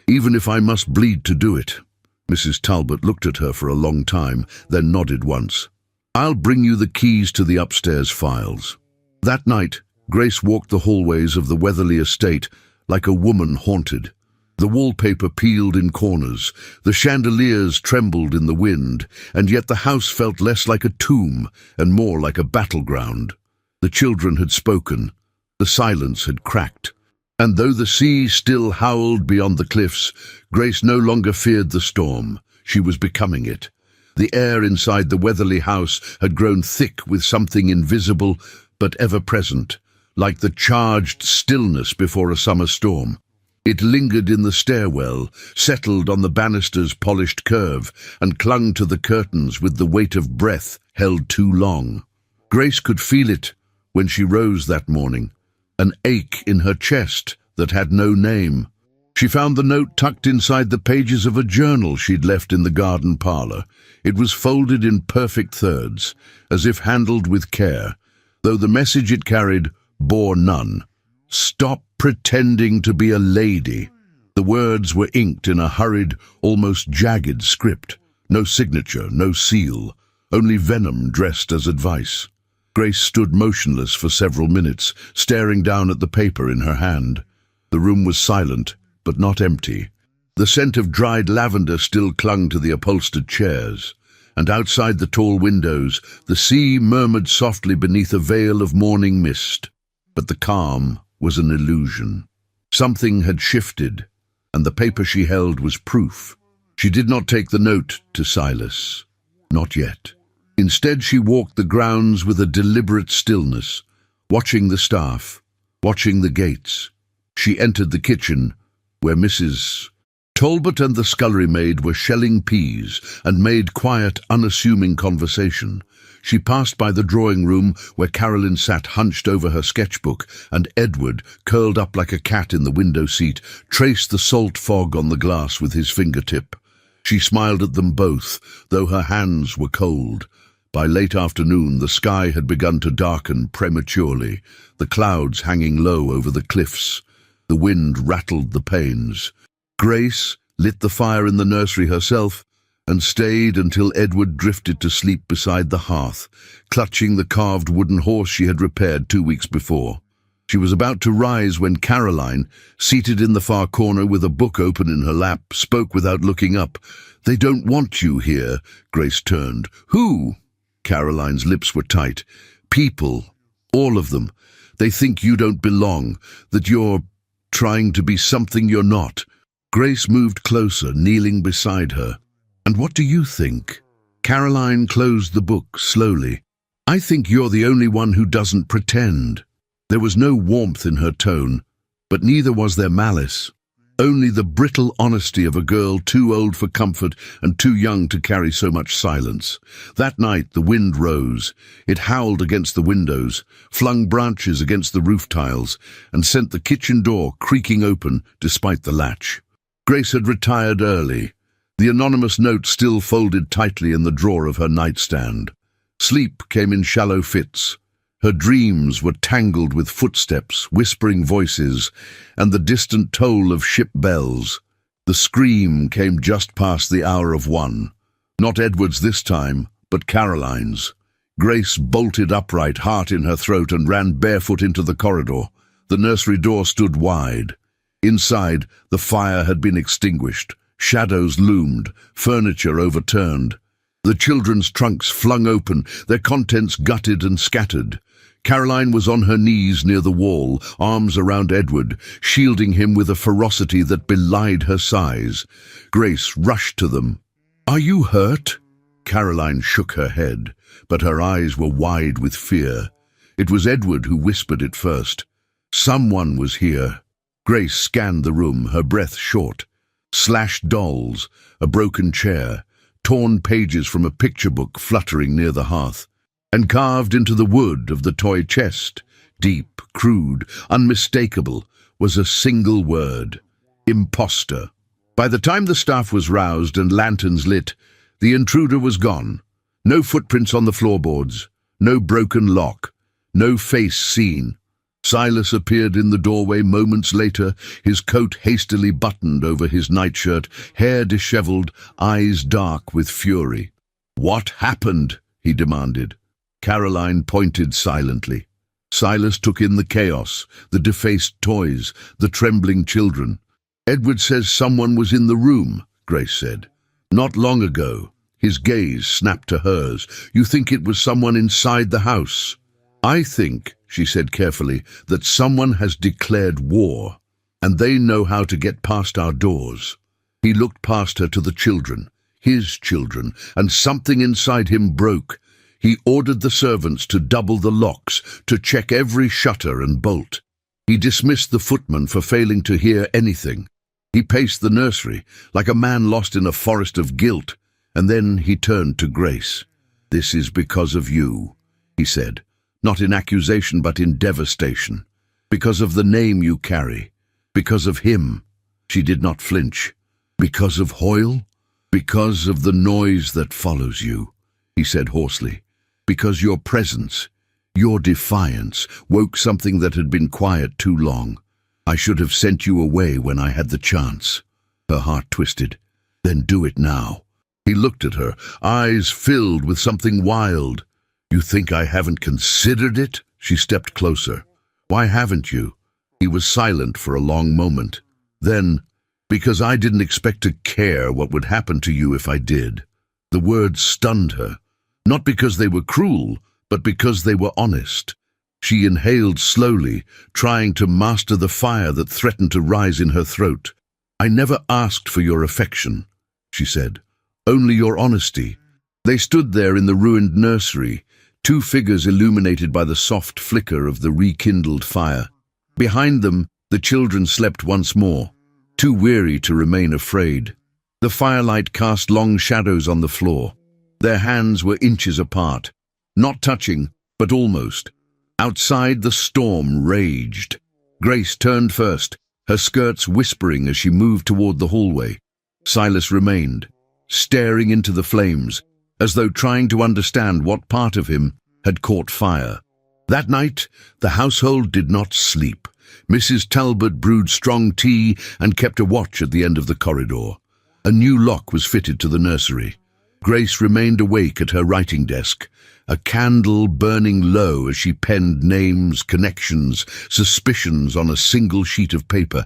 even if I must bleed to do it." Mrs. Talbot looked at her for a long time, then nodded once. "I'll bring you the keys to the upstairs files." That night, Grace walked the hallways of the Weatherly estate like a woman haunted. The wallpaper peeled in corners, the chandeliers trembled in the wind, and yet the house felt less like a tomb and more like a battleground. The children had spoken, the silence had cracked, and though the sea still howled beyond the cliffs, Grace no longer feared the storm. She was becoming it. The air inside the Weatherly house had grown thick with something invisible but ever-present, like the charged stillness before a summer storm. It lingered in the stairwell, settled on the banister's polished curve, and clung to the curtains with the weight of breath held too long. Grace could feel it when she rose that morning, an ache in her chest that had no name. She found the note tucked inside the pages of a journal she'd left in the garden parlour. It was folded in perfect thirds, as if handled with care, though the message it carried bore none. "Stop pretending to be a lady." The words were inked in a hurried, almost jagged script. No signature, no seal, only venom dressed as advice. Grace stood motionless for several minutes, staring down at the paper in her hand. The room was silent, but not empty. The scent of dried lavender still clung to the upholstered chairs, and outside the tall windows, the sea murmured softly beneath a veil of morning mist. But the calm was an illusion. Something had shifted, and the paper she held was proof. She did not take the note to Silas. Not yet. Instead, she walked the grounds with a deliberate stillness, watching the staff, watching the gates. She entered the kitchen, where Mrs. Talbot and the scullery maid were shelling peas and made quiet, unassuming conversation. She passed by the drawing room where Caroline sat hunched over her sketchbook, and Edward, curled up like a cat in the window seat, traced the salt fog on the glass with his fingertip. She smiled at them both, though her hands were cold. By late afternoon, the sky had begun to darken prematurely, the clouds hanging low over the cliffs. The wind rattled the panes. Grace lit the fire in the nursery herself and stayed until Edward drifted to sleep beside the hearth, clutching the carved wooden horse she had repaired 2 weeks before. She was about to rise when Caroline, seated in the far corner with a book open in her lap, spoke without looking up. "They don't want you here." Grace turned. "Who?" Caroline's lips were tight. "People. All of them. They think you don't belong, that you're trying to be something you're not." Grace moved closer, kneeling beside her. "And what do you think?" Caroline closed the book slowly. "I think you're the only one who doesn't pretend." There was no warmth in her tone, but neither was there malice. Only the brittle honesty of a girl too old for comfort and too young to carry so much silence. That night the wind rose. It howled against the windows, flung branches against the roof tiles, and sent the kitchen door creaking open despite the latch. Grace had retired early, the anonymous note still folded tightly in the drawer of her nightstand. Sleep came in shallow fits. Her dreams were tangled with footsteps, whispering voices, and the distant toll of ship bells. The scream came just past the hour of 1. Not Edward's this time, but Caroline's. Grace bolted upright, heart in her throat, and ran barefoot into the corridor. The nursery door stood wide. Inside, the fire had been extinguished. Shadows loomed, furniture overturned. The children's trunks flung open, their contents gutted and scattered. Caroline was on her knees near the wall, arms around Edward, shielding him with a ferocity that belied her size. Grace rushed to them. "Are you hurt?" Caroline shook her head, but her eyes were wide with fear. It was Edward who whispered it first. Someone was here. Grace scanned the room, her breath short. Slashed dolls, a broken chair, torn pages from a picture book fluttering near the hearth. And carved into the wood of the toy chest, deep, crude, unmistakable, was a single word: imposter. By the time the staff was roused and lanterns lit, the intruder was gone. No footprints on the floorboards, no broken lock, no face seen. Silas appeared in the doorway moments later, his coat hastily buttoned over his nightshirt, hair disheveled, eyes dark with fury. "What happened?" he demanded. Caroline pointed silently. Silas took in the chaos, the defaced toys, the trembling children. "Edward says someone was in the room," Grace said. "Not long ago." His gaze snapped to hers. "You think it was someone inside the house?" "I think," she said carefully, "that someone has declared war, and they know how to get past our doors." He looked past her to the children, his children, and something inside him broke. He ordered the servants to double the locks, to check every shutter and bolt. He dismissed the footman for failing to hear anything. He paced the nursery, like a man lost in a forest of guilt, and then he turned to Grace. "This is because of you," he said, not in accusation but in devastation. "Because of the name you carry. Because of him." She did not flinch. "Because of Hoyle? Because of the noise that follows you," he said hoarsely. "Because your presence, your defiance, woke something that had been quiet too long. I should have sent you away when I had the chance." Her heart twisted. "Then do it now." He looked at her, eyes filled with something wild. "You think I haven't considered it?" She stepped closer. "Why haven't you?" He was silent for a long moment. Then, "Because I didn't expect to care what would happen to you if I did." The words stunned her, not because they were cruel, but because they were honest. She inhaled slowly, trying to master the fire that threatened to rise in her throat. "I never asked for your affection," she said. "Only your honesty." They stood there in the ruined nursery, two figures illuminated by the soft flicker of the rekindled fire. Behind them, the children slept once more, too weary to remain afraid. The firelight cast long shadows on the floor. Their hands were inches apart, not touching, but almost. Outside, the storm raged. Grace turned first, her skirts whispering as she moved toward the hallway. Silas remained, staring into the flames, as though trying to understand what part of him had caught fire. That night, the household did not sleep. Mrs. Talbot brewed strong tea and kept a watch at the end of the corridor. A new lock was fitted to the nursery. Grace remained awake at her writing desk, a candle burning low as she penned names, connections, suspicions on a single sheet of paper.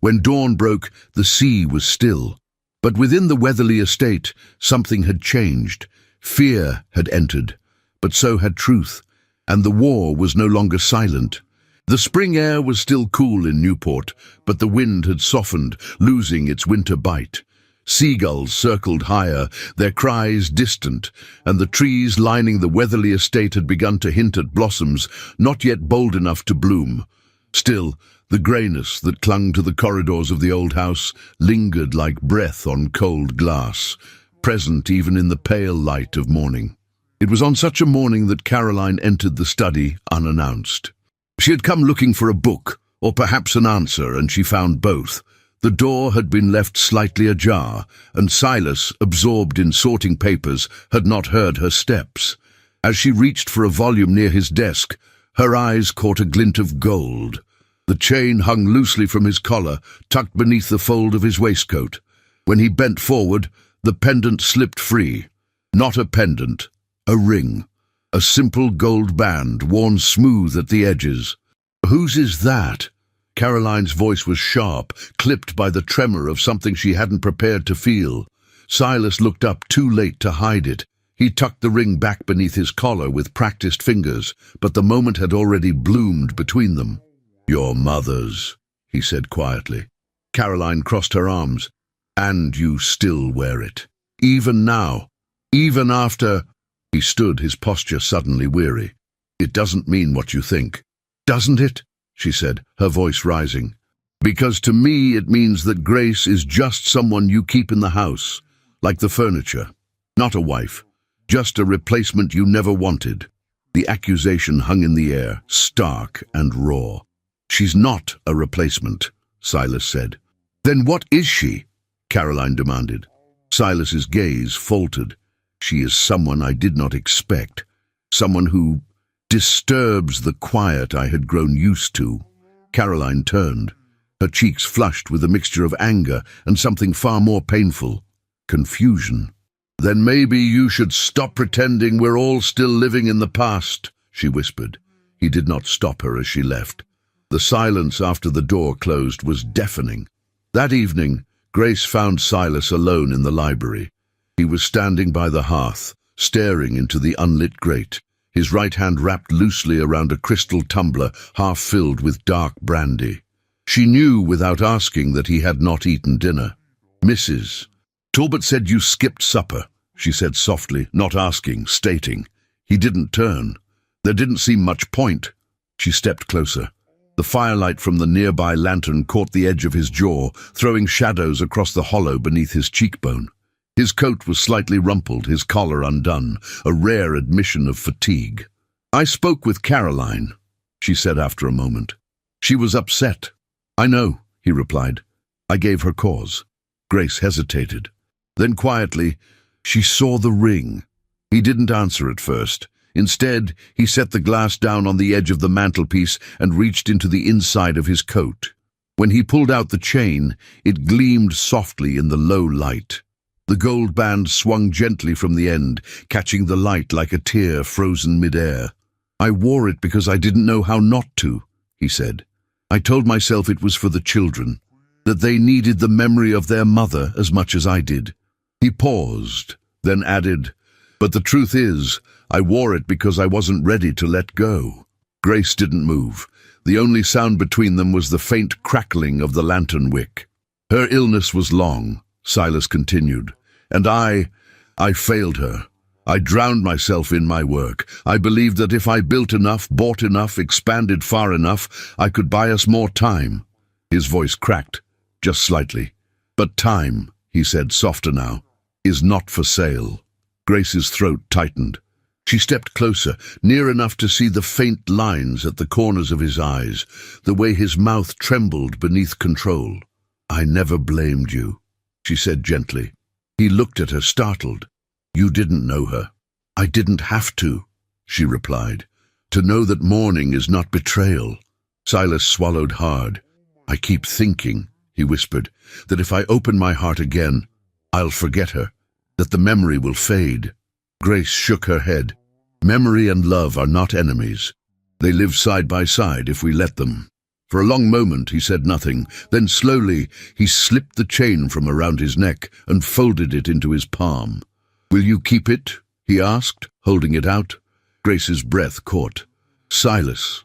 When dawn broke, the sea was still. But within the Weatherly estate, something had changed. Fear had entered, but so had truth, and the war was no longer silent. The spring air was still cool in Newport, but the wind had softened, losing its winter bite. Seagulls circled higher, their cries distant, and the trees lining the Weatherly estate had begun to hint at blossoms not yet bold enough to bloom. Still, the greyness that clung to the corridors of the old house lingered like breath on cold glass, present even in the pale light of morning. It was on such a morning that Caroline entered the study unannounced. She had come looking for a book, or perhaps an answer, and she found both. The door had been left slightly ajar, and Silas, absorbed in sorting papers, had not heard her steps. As she reached for a volume near his desk, her eyes caught a glint of gold. The chain hung loosely from his collar, tucked beneath the fold of his waistcoat. When he bent forward, the pendant slipped free. Not a pendant, a ring. A simple gold band, worn smooth at the edges. "Whose is that?" Caroline's voice was sharp, clipped by the tremor of something she hadn't prepared to feel. Silas looked up too late to hide it. He tucked the ring back beneath his collar with practiced fingers, but the moment had already bloomed between them. "Your mother's," he said quietly. Caroline crossed her arms. "And you still wear it. Even now. Even after—" He stood, his posture suddenly weary. "It doesn't mean what you think." "Doesn't it?" she said, her voice rising. "Because to me it means that Grace is just someone you keep in the house, like the furniture. Not a wife, just a replacement you never wanted." The accusation hung in the air, stark and raw. "She's not a replacement," Silas said. "Then what is she?" Caroline demanded. Silas's gaze faltered. "She is someone I did not expect. Someone who disturbs the quiet I had grown used to. Caroline turned, her cheeks flushed with a mixture of anger and something far more painful, confusion. "Then maybe you should stop pretending we're all still living in the past," she whispered. He did not stop her as she left. The silence after the door closed was deafening. That evening, Grace found Silas alone in the library. He was standing by the hearth, staring into the unlit grate, his right hand wrapped loosely around a crystal tumbler half filled with dark brandy. She knew without asking that he had not eaten dinner. "Mrs. Talbot said you skipped supper," she said softly, not asking, stating. He didn't turn. There didn't seem much point. She stepped closer. The firelight from the nearby lantern caught the edge of his jaw, throwing shadows across the hollow beneath his cheekbone. His coat was slightly rumpled, his collar undone, a rare admission of fatigue. "I spoke with Caroline," she said after a moment. "She was upset." "I know," he replied. "I gave her cause." Grace hesitated. Then quietly, she saw the ring. He didn't answer at first. Instead, he set the glass down on the edge of the mantelpiece and reached into the inside of his coat. When he pulled out the chain, it gleamed softly in the low light. The gold band swung gently from the end, catching the light like a tear frozen midair. "I wore it because I didn't know how not to," he said. "I told myself it was for the children, that they needed the memory of their mother as much as I did." He paused, then added, "But the truth is, I wore it because I wasn't ready to let go." Grace didn't move. The only sound between them was the faint crackling of the lantern wick. "Her illness was long," Silas continued, "and I failed her. I drowned myself in my work. I believed that if I built enough, bought enough, expanded far enough, I could buy us more time." His voice cracked, just slightly. "But time," he said, softer now, "is not for sale." Grace's throat tightened. She stepped closer, near enough to see the faint lines at the corners of his eyes, the way his mouth trembled beneath control. "I never blamed you," she said gently. He looked at her, startled. "You didn't know her." "I didn't have to," she replied. "To know that mourning is not betrayal." Silas swallowed hard. "I keep thinking," he whispered, "that if I open my heart again, I'll forget her, that the memory will fade." Grace shook her head. "Memory and love are not enemies. They live side by side if we let them." For a long moment he said nothing. Then slowly he slipped the chain from around his neck and folded it into his palm. "Will you keep it?" he asked, holding it out. Grace's breath caught. "Silas,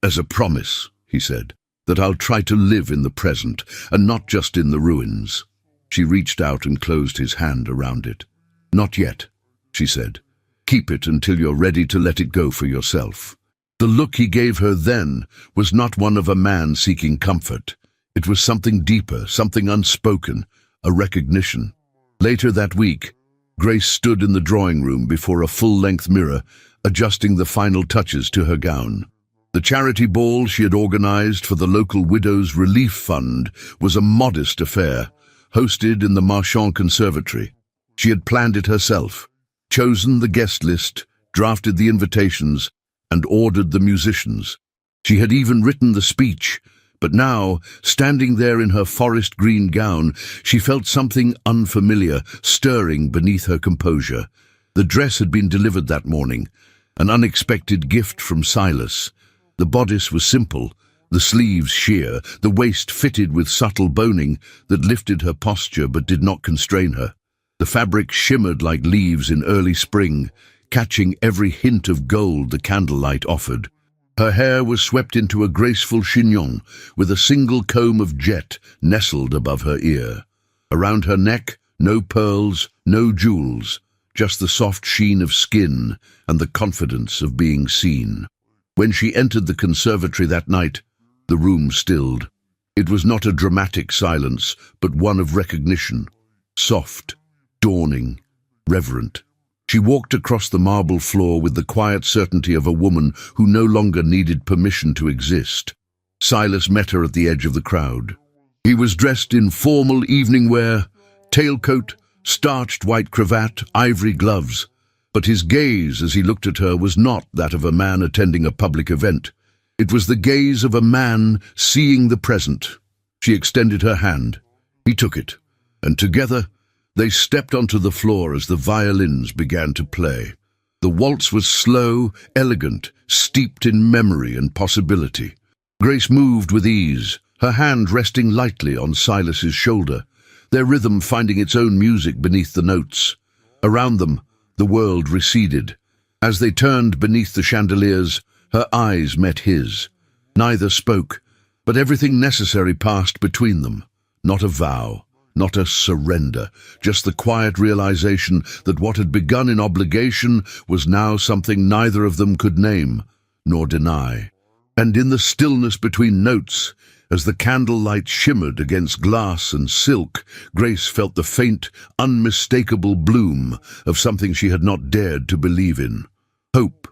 as a promise," he said, "that I'll try to live in the present and not just in the ruins." She reached out and closed his hand around it. "Not yet," she said. "Keep it until you're ready to let it go for yourself." The look he gave her then was not one of a man seeking comfort. It was something deeper, something unspoken, a recognition. Later that week, Grace stood in the drawing room before a full-length mirror, adjusting the final touches to her gown. The charity ball she had organized for the local Widows' Relief Fund was a modest affair, hosted in the Marchand Conservatory. She had planned it herself, chosen the guest list, drafted the invitations, and ordered the musicians. She had even written the speech, but now, standing there in her forest green gown, she felt something unfamiliar stirring beneath her composure. The dress had been delivered that morning, an unexpected gift from Silas. The bodice was simple, the sleeves sheer, the waist fitted with subtle boning that lifted her posture but did not constrain her. The fabric shimmered like leaves in early spring, catching every hint of gold the candlelight offered. Her hair was swept into a graceful chignon, with a single comb of jet nestled above her ear. Around her neck, no pearls, no jewels, just the soft sheen of skin and the confidence of being seen. When she entered the conservatory that night, the room stilled. It was not a dramatic silence, but one of recognition. Soft, dawning, reverent. She walked across the marble floor with the quiet certainty of a woman who no longer needed permission to exist. Silas met her at the edge of the crowd. He was dressed in formal evening wear, tailcoat, starched white cravat, ivory gloves. But his gaze as he looked at her was not that of a man attending a public event. It was the gaze of a man seeing the present. She extended her hand. He took it, and together they stepped onto the floor as the violins began to play. The waltz was slow, elegant, steeped in memory and possibility. Grace moved with ease, her hand resting lightly on Silas's shoulder, their rhythm finding its own music beneath the notes. Around them, the world receded. As they turned beneath the chandeliers, her eyes met his. Neither spoke, but everything necessary passed between them. Not a vow, not a surrender, just the quiet realization that what had begun in obligation was now something neither of them could name nor deny. And in the stillness between notes, as the candlelight shimmered against glass and silk, Grace felt the faint, unmistakable bloom of something she had not dared to believe in. Hope,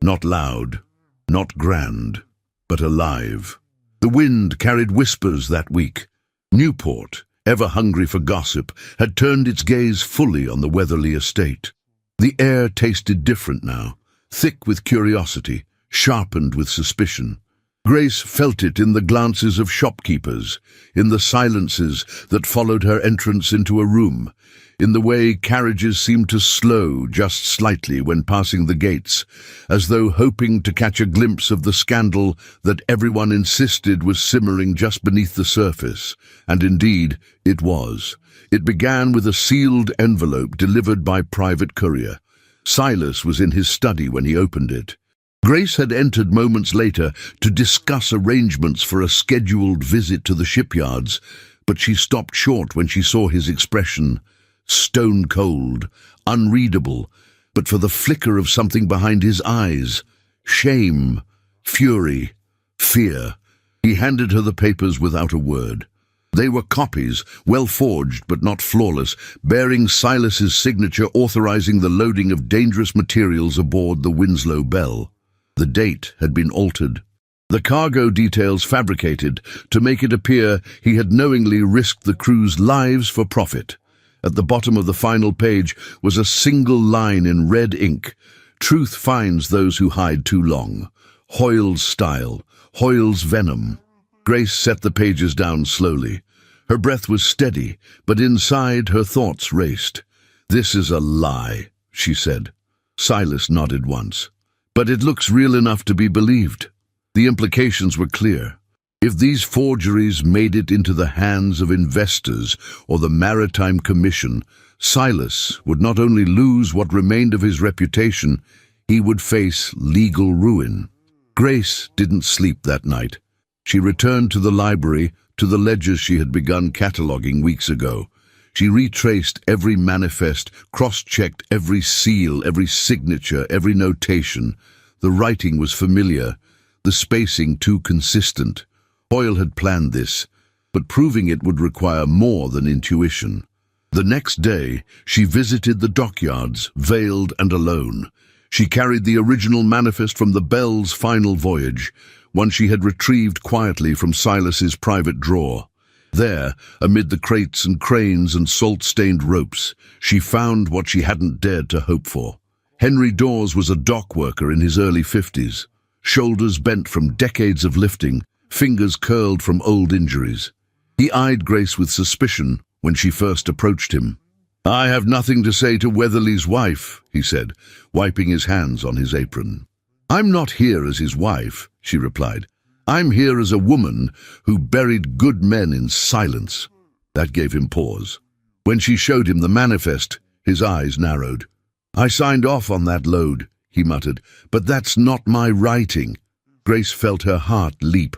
not loud, not grand, but alive. The wind carried whispers that week. Newport, ever hungry for gossip, had turned its gaze fully on the Weatherly estate. The air tasted different now, thick with curiosity, sharpened with suspicion. Grace felt it in the glances of shopkeepers, in the silences that followed her entrance into a room, in the way carriages seemed to slow just slightly when passing the gates, as though hoping to catch a glimpse of the scandal that everyone insisted was simmering just beneath the surface. And indeed, it was. It began with a sealed envelope delivered by private courier. Silas was in his study when he opened it. Grace had entered moments later to discuss arrangements for a scheduled visit to the shipyards, but she stopped short when she saw his expression, stone-cold, unreadable, but for the flicker of something behind his eyes, shame, fury, fear. He handed her the papers without a word. They were copies, well forged but not flawless, bearing Silas's signature authorizing the loading of dangerous materials aboard the Winslow Belle. The date had been altered, the cargo details fabricated to make it appear he had knowingly risked the crew's lives for profit. At the bottom of the final page was a single line in red ink. Truth finds those who hide too long. Hoyle's style, Hoyle's venom. Grace set the pages down slowly. Her breath was steady, but inside her thoughts raced. "This is a lie," she said. Silas nodded once. "But it looks real enough to be believed." The implications were clear. If these forgeries made it into the hands of investors or the Maritime Commission, Silas would not only lose what remained of his reputation, he would face legal ruin. Grace didn't sleep that night. She returned to the library, to the ledgers she had begun cataloging weeks ago. She retraced every manifest, cross-checked every seal, every signature, every notation. The writing was familiar, the spacing too consistent. Hoyle had planned this, but proving it would require more than intuition. The next day, she visited the dockyards, veiled and alone. She carried the original manifest from the Belle's final voyage, one she had retrieved quietly from Silas's private drawer. There, amid the crates and cranes and salt-stained ropes, she found what she hadn't dared to hope for. Henry Dawes was a dock worker in his early 50s, shoulders bent from decades of lifting, fingers curled from old injuries. He eyed Grace with suspicion when she first approached him. "I have nothing to say to Weatherly's wife," he said, wiping his hands on his apron. "I'm not here as his wife," she replied. "I'm here as a woman who buried good men in silence." That gave him pause. When she showed him the manifest, his eyes narrowed. "I signed off on that load," he muttered, "but that's not my writing." Grace felt her heart leap.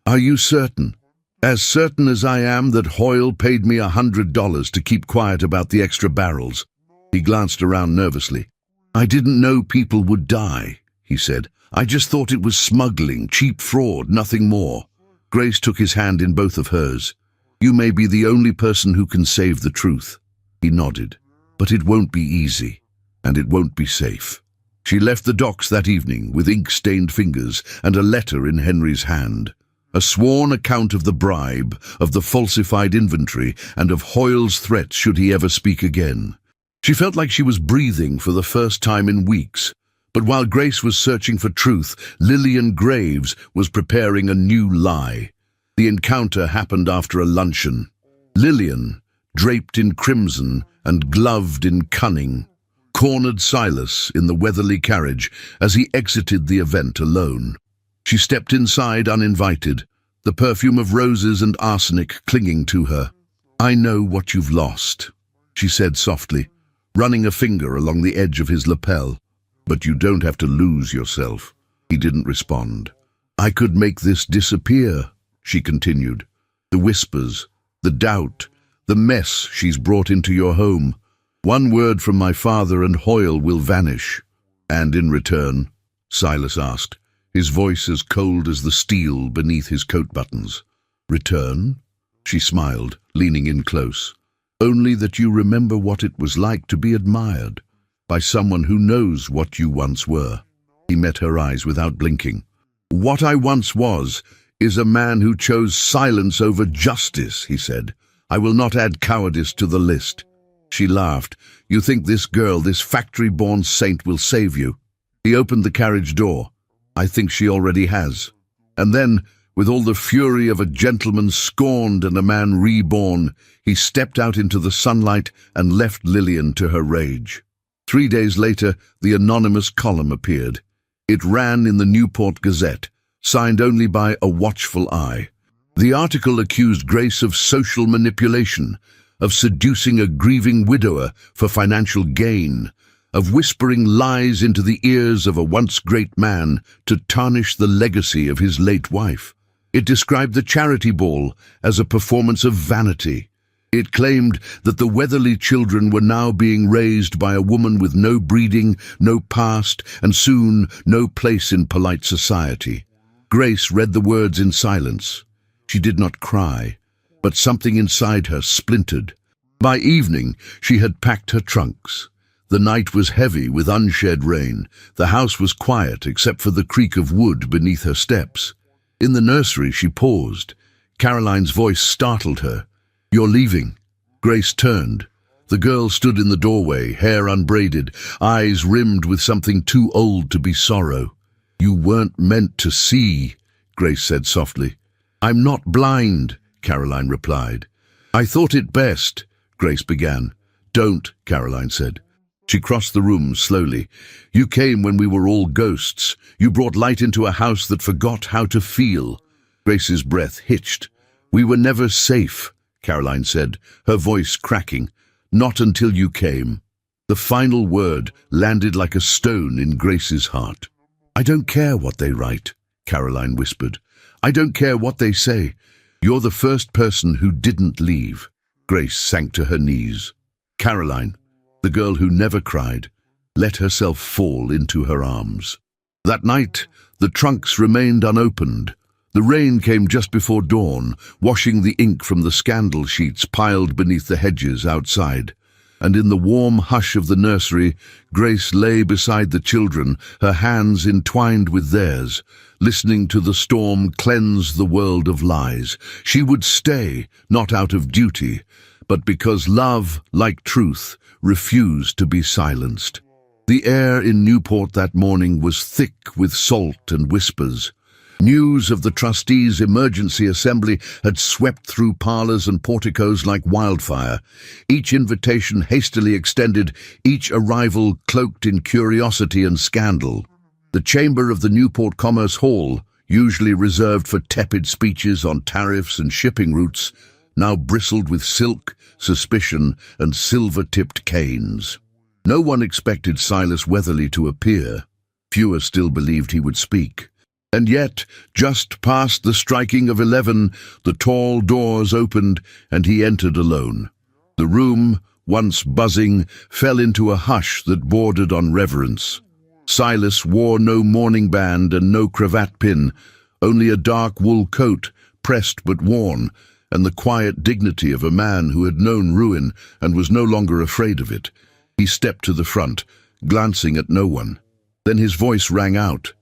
"Are you certain?" "As certain as I am that Hoyle paid me $100 to keep quiet about the extra barrels." He glanced around nervously. "I didn't know people would die," he said. "I just thought it was smuggling, cheap fraud, nothing more." Grace took his hand in both of hers. "You may be the only person who can save the truth." He nodded. "But it won't be easy, and it won't be safe." She left the docks that evening with ink-stained fingers and a letter in Henry's hand. A sworn account of the bribe, of the falsified inventory, and of Hoyle's threats should he ever speak again. She felt like she was breathing for the first time in weeks. But while Grace was searching for truth, Lillian Graves was preparing a new lie. The encounter happened after a luncheon. Lillian, draped in crimson and gloved in cunning, cornered Silas in the Weatherly carriage as he exited the event alone. She stepped inside uninvited, the perfume of roses and arsenic clinging to her. "I know what you've lost," she said softly, running a finger along the edge of his lapel. "But you don't have to lose yourself." He didn't respond. "I could make this disappear," she continued. "The whispers, the doubt, the mess she's brought into your home. One word from my father and Hoyle will vanish." "And in return?" Silas asked, his voice as cold as the steel beneath his coat buttons. "Return?" She smiled, leaning in close. "Only that you remember what it was like to be admired by someone who knows what you once were." He met her eyes without blinking. "What I once was is a man who chose silence over justice," he said. "I will not add cowardice to the list." She laughed. "You think this girl, this factory-born saint, will save you?" He opened the carriage door. "I think she already has." And then, with all the fury of a gentleman scorned and a man reborn, he stepped out into the sunlight and left Lillian to her rage. 3 days later, the anonymous column appeared. It ran in the Newport Gazette, signed only by a watchful eye. The article accused Grace of social manipulation, of seducing a grieving widower for financial gain, of whispering lies into the ears of a once great man to tarnish the legacy of his late wife. It described the charity ball as a performance of vanity. It claimed that the Weatherly children were now being raised by a woman with no breeding, no past, and soon no place in polite society. Grace read the words in silence. She did not cry, but something inside her splintered. By evening, she had packed her trunks. The night was heavy with unshed rain. The house was quiet except for the creak of wood beneath her steps. In the nursery, she paused. Caroline's voice startled her. "You're leaving." Grace turned. The girl stood in the doorway, hair unbraided, eyes rimmed with something too old to be sorrow. "You weren't meant to see," Grace said softly. "I'm not blind," Caroline replied. "I thought it best," Grace began. "Don't," Caroline said. She crossed the room slowly. "You came when we were all ghosts. You brought light into a house that forgot how to feel." Grace's breath hitched. "We were never safe," Caroline said, her voice cracking. "Not until you came." The final word landed like a stone in Grace's heart. "I don't care what they write," Caroline whispered. "I don't care what they say. You're the first person who didn't leave." Grace sank to her knees. Caroline, the girl who never cried, let herself fall into her arms. That night, the trunks remained unopened. The rain came just before dawn, washing the ink from the scandal sheets piled beneath the hedges outside. And in the warm hush of the nursery, Grace lay beside the children, her hands entwined with theirs, listening to the storm cleanse the world of lies. She would stay, not out of duty, but because love, like truth, refused to be silenced. The air in Newport that morning was thick with salt and whispers. News of the trustees' emergency assembly had swept through parlors and porticos like wildfire, each invitation hastily extended, each arrival cloaked in curiosity and scandal. The chamber of the Newport Commerce Hall, usually reserved for tepid speeches on tariffs and shipping routes, now bristled with silk, suspicion, and silver-tipped canes. No one expected Silas Weatherly to appear. Fewer still believed he would speak. And yet, just past the striking of 11, the tall doors opened and he entered alone. The room, once buzzing, fell into a hush that bordered on reverence. Silas wore no mourning band and no cravat pin, only a dark wool coat, pressed but worn, and the quiet dignity of a man who had known ruin and was no longer afraid of it. He stepped to the front, glancing at no one. Then his voice rang out,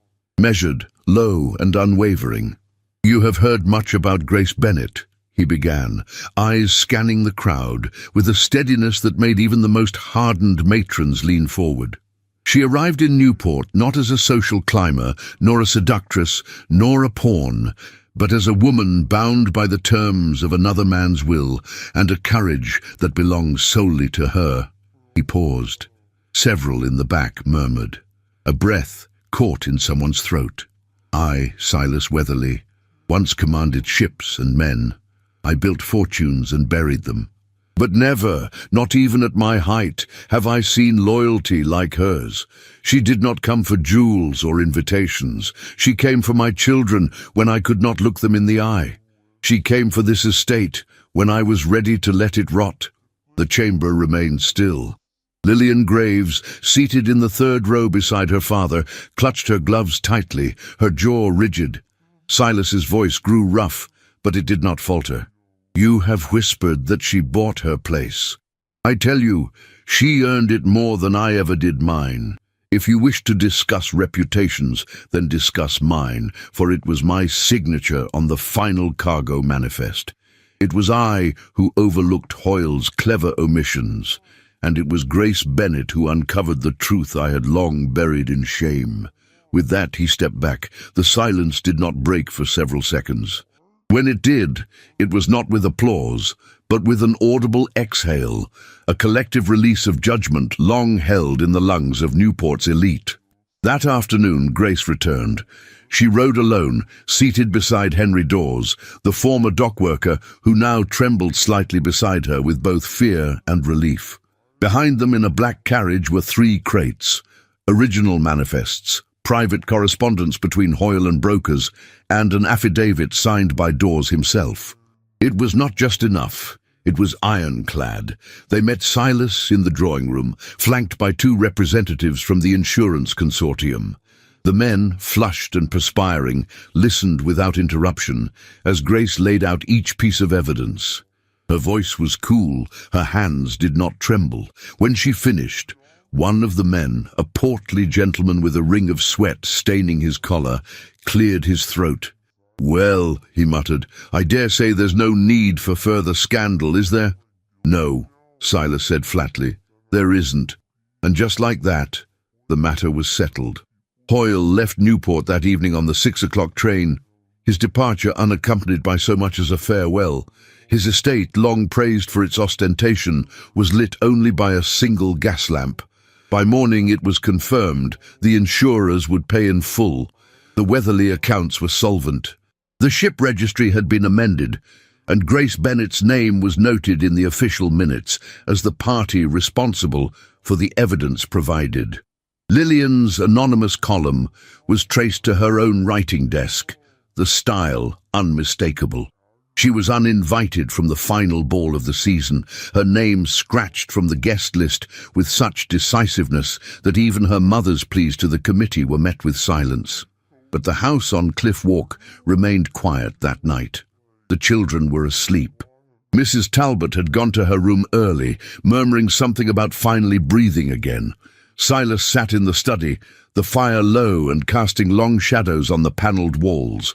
measured, low and unwavering. "You have heard much about Grace Bennet," he began, eyes scanning the crowd with a steadiness that made even the most hardened matrons lean forward. She arrived in Newport not as a social climber, nor a seductress, nor a pawn, but as a woman bound by the terms of another man's will and a courage that belongs solely to her. He paused. Several in the back murmured. A breath caught in someone's throat. I, Silas Weatherly, once commanded ships and men. I built fortunes and buried them. But never, not even at my height, have I seen loyalty like hers. She did not come for jewels or invitations. She came for my children when I could not look them in the eye. She came for this estate when I was ready to let it rot. The chamber remained still. Lillian Graves, seated in the third row beside her father, clutched her gloves tightly, her jaw rigid. Silas's voice grew rough, but it did not falter. You have whispered that she bought her place. I tell you, she earned it more than I ever did mine. If you wish to discuss reputations, then discuss mine, for it was my signature on the final cargo manifest. It was I who overlooked Hoyle's clever omissions, and it was Grace Bennet who uncovered the truth I had long buried in shame. With that, he stepped back. The silence did not break for several seconds. When it did, it was not with applause, but with an audible exhale, a collective release of judgment long held in the lungs of Newport's elite. That afternoon, Grace returned. She rode alone, seated beside Henry Dawes, the former dockworker who now trembled slightly beside her with both fear and relief. Behind them in a black carriage were 3 crates, original manifests, private correspondence between Hoyle and brokers, and an affidavit signed by Dawes himself. It was not just enough. It was ironclad. They met Silas in the drawing room, flanked by 2 representatives from the insurance consortium. The men, flushed and perspiring, listened without interruption as Grace laid out each piece of evidence. Her voice was cool, her hands did not tremble. When she finished, one of the men, a portly gentleman with a ring of sweat staining his collar, cleared his throat. "Well," he muttered, "I dare say there's no need for further scandal, is there?" "No," Silas said flatly, "there isn't." And just like that, the matter was settled. Hoyle left Newport that evening on the 6 o'clock train, his departure unaccompanied by so much as a farewell. His estate, long praised for its ostentation, was lit only by a single gas lamp. By morning it was confirmed the insurers would pay in full. The Weatherly accounts were solvent. The ship registry had been amended, and Grace Bennet's name was noted in the official minutes as the party responsible for the evidence provided. Lillian's anonymous column was traced to her own writing desk, the style unmistakable. She was uninvited from the final ball of the season, her name scratched from the guest list with such decisiveness that even her mother's pleas to the committee were met with silence. But the house on Cliff Walk remained quiet that night. The children were asleep. Mrs. Talbot had gone to her room early, murmuring something about finally breathing again. Silas sat in the study, the fire low and casting long shadows on the panelled walls.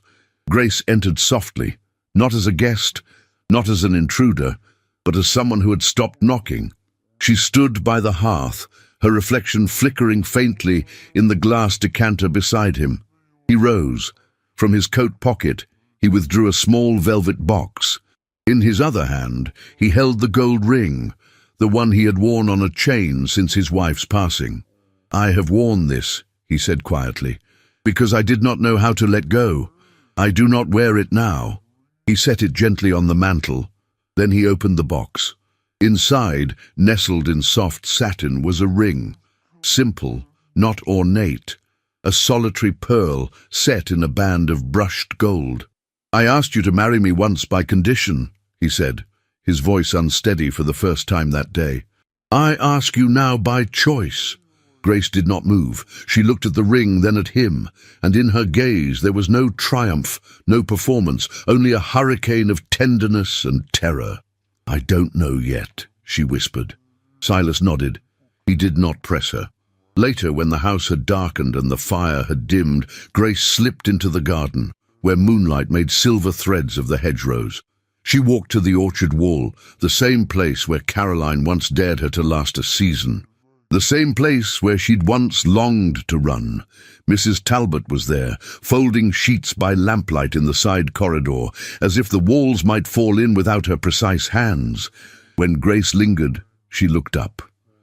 Grace entered softly, not as a guest, not as an intruder, but as someone who had stopped knocking. She stood by the hearth, her reflection flickering faintly in the glass decanter beside him. He rose. From his coat pocket, he withdrew a small velvet box. In his other hand, he held the gold ring, the one he had worn on a chain since his wife's passing. "I have worn this," he said quietly, "because I did not know how to let go. I do not wear it now." He set it gently on the mantel. Then he opened the box. Inside, nestled in soft satin, was a ring. Simple, not ornate. A solitary pearl set in a band of brushed gold. "I asked you to marry me once by condition," he said, his voice unsteady for the first time that day. "I ask you now by choice." Grace did not move. She looked at the ring, then at him, and in her gaze there was no triumph, no performance, only a hurricane of tenderness and terror. "I don't know yet," she whispered. Silas nodded. He did not press her. Later, when the house had darkened and the fire had dimmed, Grace slipped into the garden, where moonlight made silver threads of the hedgerows. She walked to the orchard wall, the same place where Caroline once dared her to last a season. The same place where she'd once longed to run. Mrs. Talbot was there, folding sheets by lamplight in the side corridor, as if the walls might fall in without her precise hands. When Grace lingered, she looked up.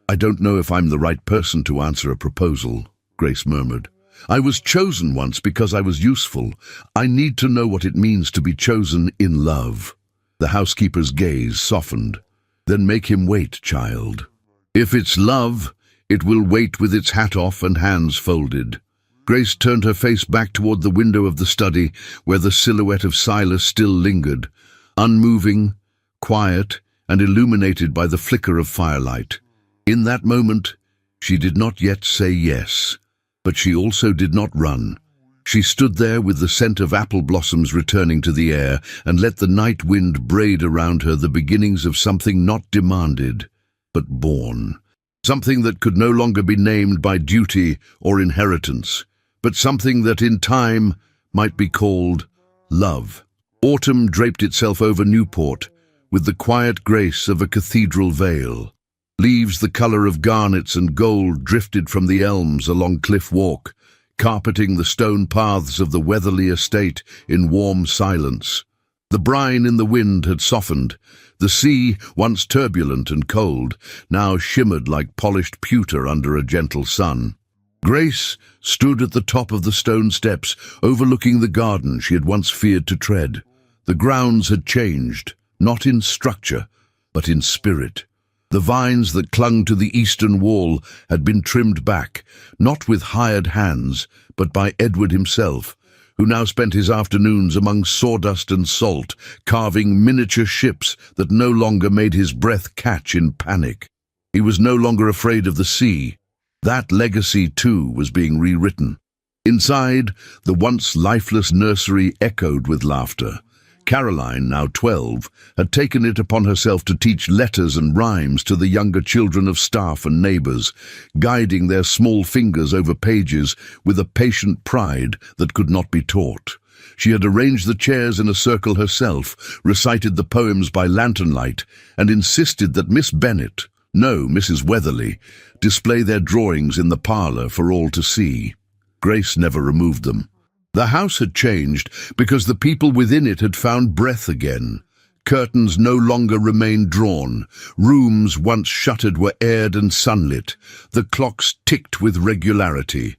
"I don't know if I'm the right person to answer a proposal," Grace murmured. "I was chosen once because I was useful. I need to know what it means to be chosen in love." The housekeeper's gaze softened. "Then make him wait, child. If it's love, it will wait with its hat off and hands folded." Grace turned her face back toward the window of the study, where the silhouette of Silas still lingered, unmoving, quiet, and illuminated by the flicker of firelight. In that moment, she did not yet say yes, but she also did not run. She stood there with the scent of apple blossoms returning to the air and let the night wind braid around her the beginnings of something not demanded, but born. Something that could no longer be named by duty or inheritance, but something that in time might be called love. Autumn draped itself over Newport with the quiet grace of a cathedral veil. Leaves the color of garnets and gold drifted from the elms along Cliff Walk, carpeting the stone paths of the Weatherly estate in warm silence. The brine in the wind had softened. The sea, once turbulent and cold, now shimmered like polished pewter under a gentle sun. Grace stood at the top of the stone steps, overlooking the garden she had once feared to tread. The grounds had changed, not in structure, but in spirit. The vines that clung to the eastern wall had been trimmed back, not with hired hands, but by Edward himself, who now spent his afternoons among sawdust and salt, carving miniature ships that no longer made his breath catch in panic. He was no longer afraid of the sea. That legacy, too, was being rewritten. Inside, the once lifeless nursery echoed with laughter. Caroline, now 12, had taken it upon herself to teach letters and rhymes to the younger children of staff and neighbours, guiding their small fingers over pages with a patient pride that could not be taught. She had arranged the chairs in a circle herself, recited the poems by lantern light, and insisted that Miss Bennet, no, Mrs. Weatherly, display their drawings in the parlour for all to see. Grace never removed them. The house had changed because the people within it had found breath again. Curtains no longer remained drawn. Rooms once shuttered were aired and sunlit. The clocks ticked with regularity.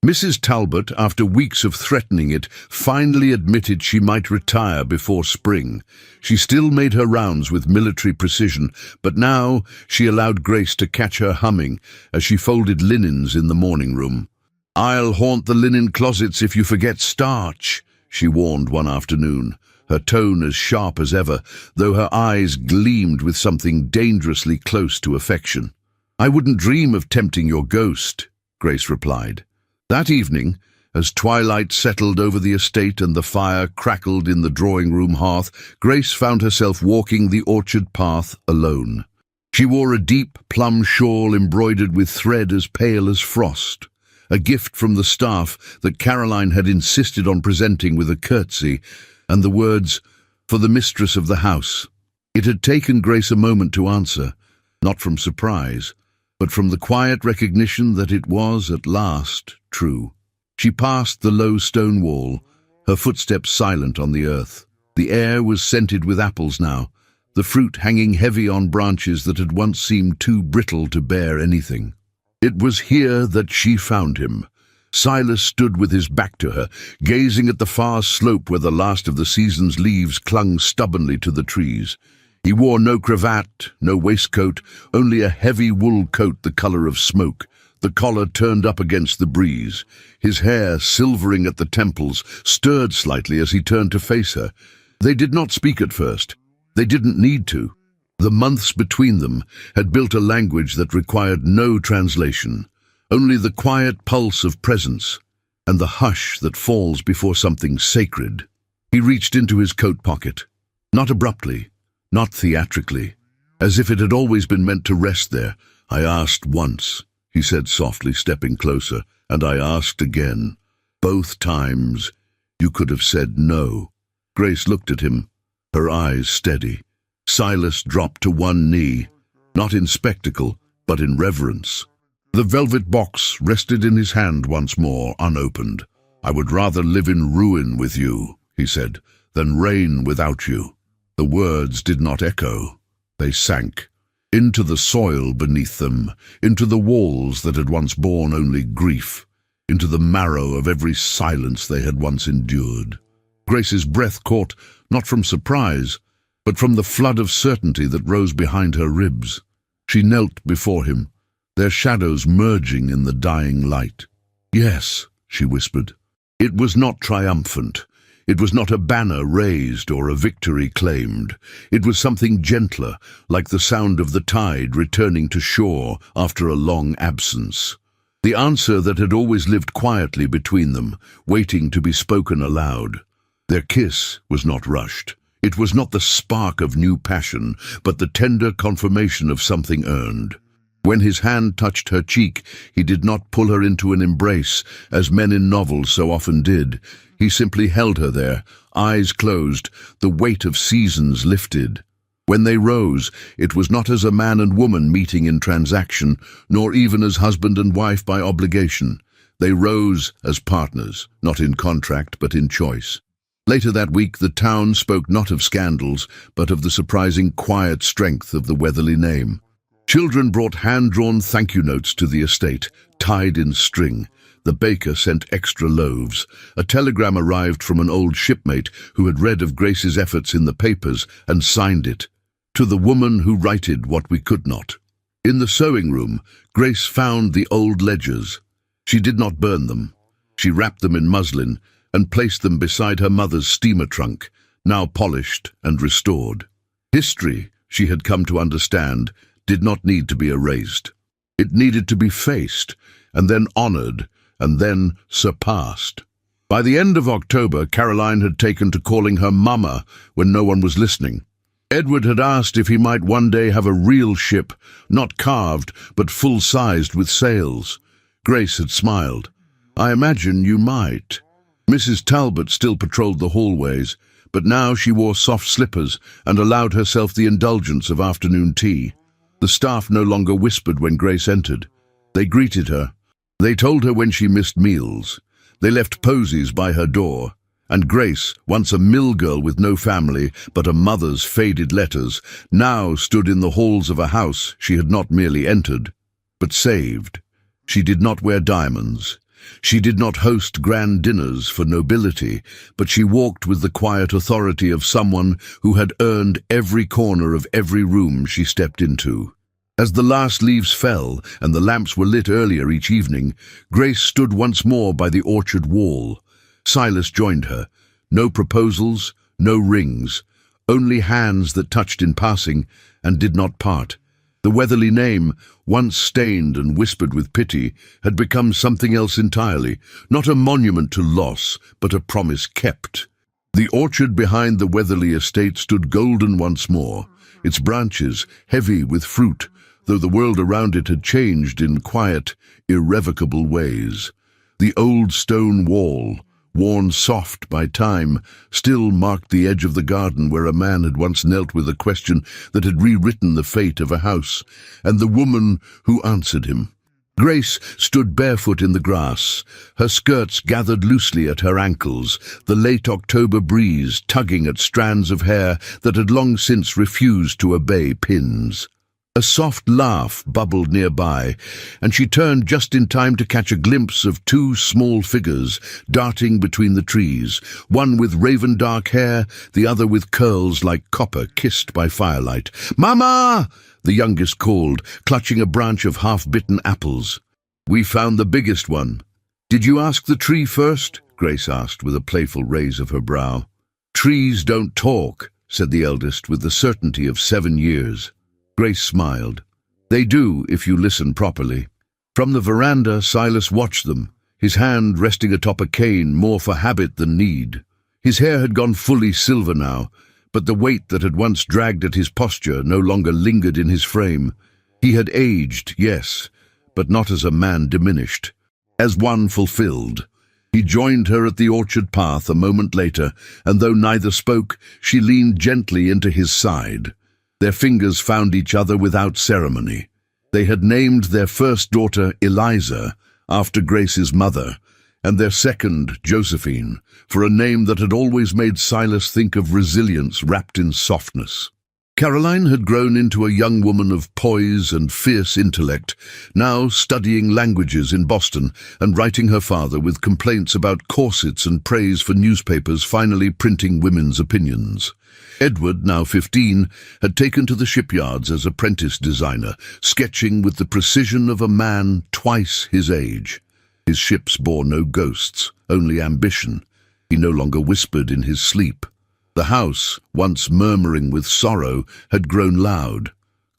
Mrs. Talbot, after weeks of threatening it, finally admitted she might retire before spring. She still made her rounds with military precision, but now she allowed Grace to catch her humming as she folded linens in the morning room. "I'll haunt the linen closets if you forget starch," she warned one afternoon, her tone as sharp as ever, though her eyes gleamed with something dangerously close to affection. "I wouldn't dream of tempting your ghost," Grace replied. That evening, as twilight settled over the estate and the fire crackled in the drawing-room hearth, Grace found herself walking the orchard path alone. She wore a deep plum shawl embroidered with thread as pale as frost, a gift from the staff that Caroline had insisted on presenting with a curtsy, and the words, "For the mistress of the house." It had taken Grace a moment to answer, not from surprise, but from the quiet recognition that it was, at last, true. She passed the low stone wall, her footsteps silent on the earth. The air was scented with apples now, the fruit hanging heavy on branches that had once seemed too brittle to bear anything. It was here that she found him. Silas stood with his back to her, gazing at the far slope where the last of the season's leaves clung stubbornly to the trees. He wore no cravat, no waistcoat, only a heavy wool coat the colour of smoke, the collar turned up against the breeze. His hair, silvering at the temples, stirred slightly as he turned to face her. They did not speak at first. They didn't need to. The months between them had built a language that required no translation, only the quiet pulse of presence and the hush that falls before something sacred. He reached into his coat pocket, not abruptly, not theatrically, as if it had always been meant to rest there. "I asked once," he said softly, stepping closer, "and I asked again. Both times you could have said no." Grace looked at him, her eyes steady. Silas dropped to one knee, not in spectacle, but in reverence. The velvet box rested in his hand once more, unopened. "I would rather live in ruin with you," he said, "than reign without you." The words did not echo. They sank into the soil beneath them, into the walls that had once borne only grief, into the marrow of every silence they had once endured. Grace's breath caught, not from surprise, but from the flood of certainty that rose behind her ribs. She knelt before him, their shadows merging in the dying light. "Yes," she whispered. It was not triumphant. It was not a banner raised or a victory claimed. It was something gentler, like the sound of the tide returning to shore after a long absence. The answer that had always lived quietly between them, waiting to be spoken aloud. Their kiss was not rushed. It was not the spark of new passion, but the tender confirmation of something earned. When his hand touched her cheek, he did not pull her into an embrace, as men in novels so often did. He simply held her there, eyes closed, the weight of seasons lifted. When they rose, it was not as a man and woman meeting in transaction, nor even as husband and wife by obligation. They rose as partners, not in contract but in choice. Later that week, the town spoke not of scandals, but of the surprising quiet strength of the Weatherly name. Children brought hand-drawn thank-you notes to the estate, tied in string. The baker sent extra loaves. A telegram arrived from an old shipmate who had read of Grace's efforts in the papers and signed it. "To the woman who righted what we could not." In the sewing room, Grace found the old ledgers. She did not burn them. She wrapped them in muslin and placed them beside her mother's steamer trunk, now polished and restored. History, she had come to understand, did not need to be erased. It needed to be faced, and then honored, and then surpassed. By the end of October, Caroline had taken to calling her Mama when no one was listening. Edward had asked if he might one day have a real ship, not carved, but full-sized with sails. Grace had smiled. "I imagine you might." Mrs. Talbot still patrolled the hallways, but now she wore soft slippers and allowed herself the indulgence of afternoon tea. The staff no longer whispered when Grace entered. They greeted her. They told her when she missed meals. They left posies by her door. And Grace, once a mill girl with no family, but a mother's faded letters, now stood in the halls of a house she had not merely entered, but saved. She did not wear diamonds. She did not host grand dinners for nobility, but she walked with the quiet authority of someone who had earned every corner of every room she stepped into. As the last leaves fell and the lamps were lit earlier each evening, Grace stood once more by the orchard wall. Silas joined her. No proposals, no rings, only hands that touched in passing and did not part. The Weatherly name, once stained and whispered with pity, had become something else entirely, not a monument to loss, but a promise kept. The orchard behind the Weatherly estate stood golden once more, its branches heavy with fruit, though the world around it had changed in quiet, irrevocable ways. The old stone wall, worn soft by time, still marked the edge of the garden where a man had once knelt with a question that had rewritten the fate of a house, and the woman who answered him. Grace stood barefoot in the grass, her skirts gathered loosely at her ankles, the late October breeze tugging at strands of hair that had long since refused to obey pins. A soft laugh bubbled nearby, and she turned just in time to catch a glimpse of two small figures darting between the trees, one with raven-dark hair, the other with curls like copper kissed by firelight. "Mama!" the youngest called, clutching a branch of half-bitten apples. "We found the biggest one." "Did you ask the tree first?" Grace asked with a playful raise of her brow. "Trees don't talk," said the eldest with the certainty of 7 years. Grace smiled. "They do, if you listen properly." From the veranda, Silas watched them, his hand resting atop a cane more for habit than need. His hair had gone fully silver now, but the weight that had once dragged at his posture no longer lingered in his frame. He had aged, yes, but not as a man diminished, as one fulfilled. He joined her at the orchard path a moment later, and though neither spoke, she leaned gently into his side. Their fingers found each other without ceremony. They had named their first daughter Eliza, after Grace's mother, and their second Josephine, for a name that had always made Silas think of resilience wrapped in softness. Caroline had grown into a young woman of poise and fierce intellect, now studying languages in Boston and writing her father with complaints about corsets and praise for newspapers finally printing women's opinions. Edward, now 15, had taken to the shipyards as apprentice designer, sketching with the precision of a man twice his age. His ships bore no ghosts, only ambition. He no longer whispered in his sleep. The house, once murmuring with sorrow, had grown loud,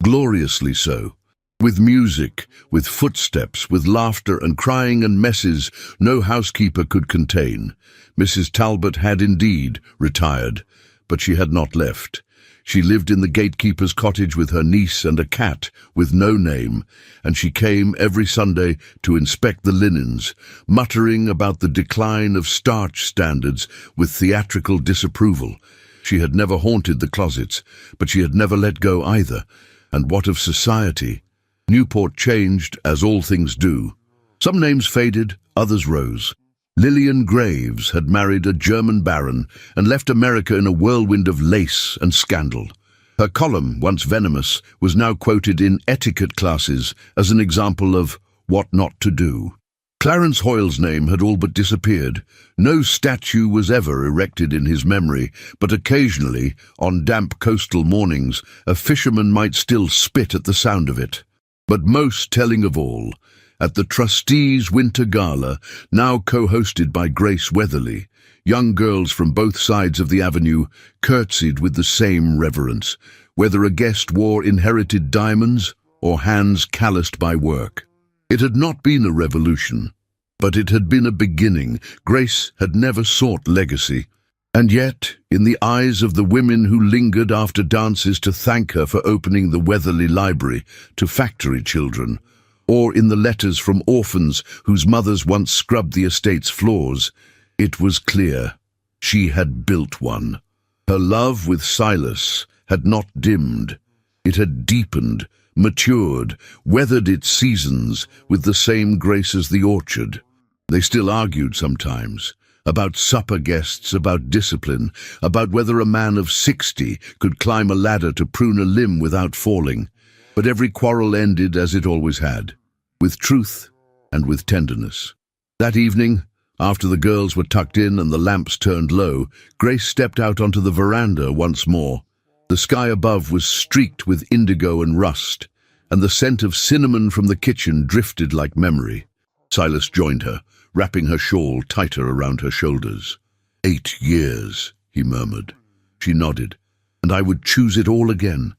gloriously so. With music, with footsteps, with laughter and crying and messes no housekeeper could contain. Mrs. Talbot had indeed retired, but she had not left. She lived in the gatekeeper's cottage with her niece and a cat with no name, and she came every Sunday to inspect the linens, muttering about the decline of starch standards with theatrical disapproval. She had never haunted the closets, but she had never let go either. And what of society? Newport changed, as all things do. Some names faded, others rose. Lillian Graves had married a German baron and left America in a whirlwind of lace and scandal. Her column, once venomous, was now quoted in etiquette classes as an example of what not to do. Clarence Hoyle's name had all but disappeared. No statue was ever erected in his memory, but occasionally, on damp coastal mornings, a fisherman might still spit at the sound of it. But most telling of all, at the Trustees' Winter Gala, now co-hosted by Grace Weatherly, young girls from both sides of the avenue curtsied with the same reverence, whether a guest wore inherited diamonds or hands calloused by work. It had not been a revolution, but it had been a beginning. Grace had never sought legacy. And yet, in the eyes of the women who lingered after dances to thank her for opening the Weatherly Library to factory children, or in the letters from orphans whose mothers once scrubbed the estate's floors, it was clear she had built one. Her love with Silas had not dimmed. It had deepened, matured, weathered its seasons with the same grace as the orchard. They still argued sometimes, about supper guests, about discipline, about whether a man of 60 could climb a ladder to prune a limb without falling. But every quarrel ended as it always had, with truth and with tenderness. That evening, after the girls were tucked in and the lamps turned low, Grace stepped out onto the veranda once more. The sky above was streaked with indigo and rust, and the scent of cinnamon from the kitchen drifted like memory. Silas joined her, wrapping her shawl tighter around her shoulders. 8 years, he murmured. She nodded. And I would choose it all again,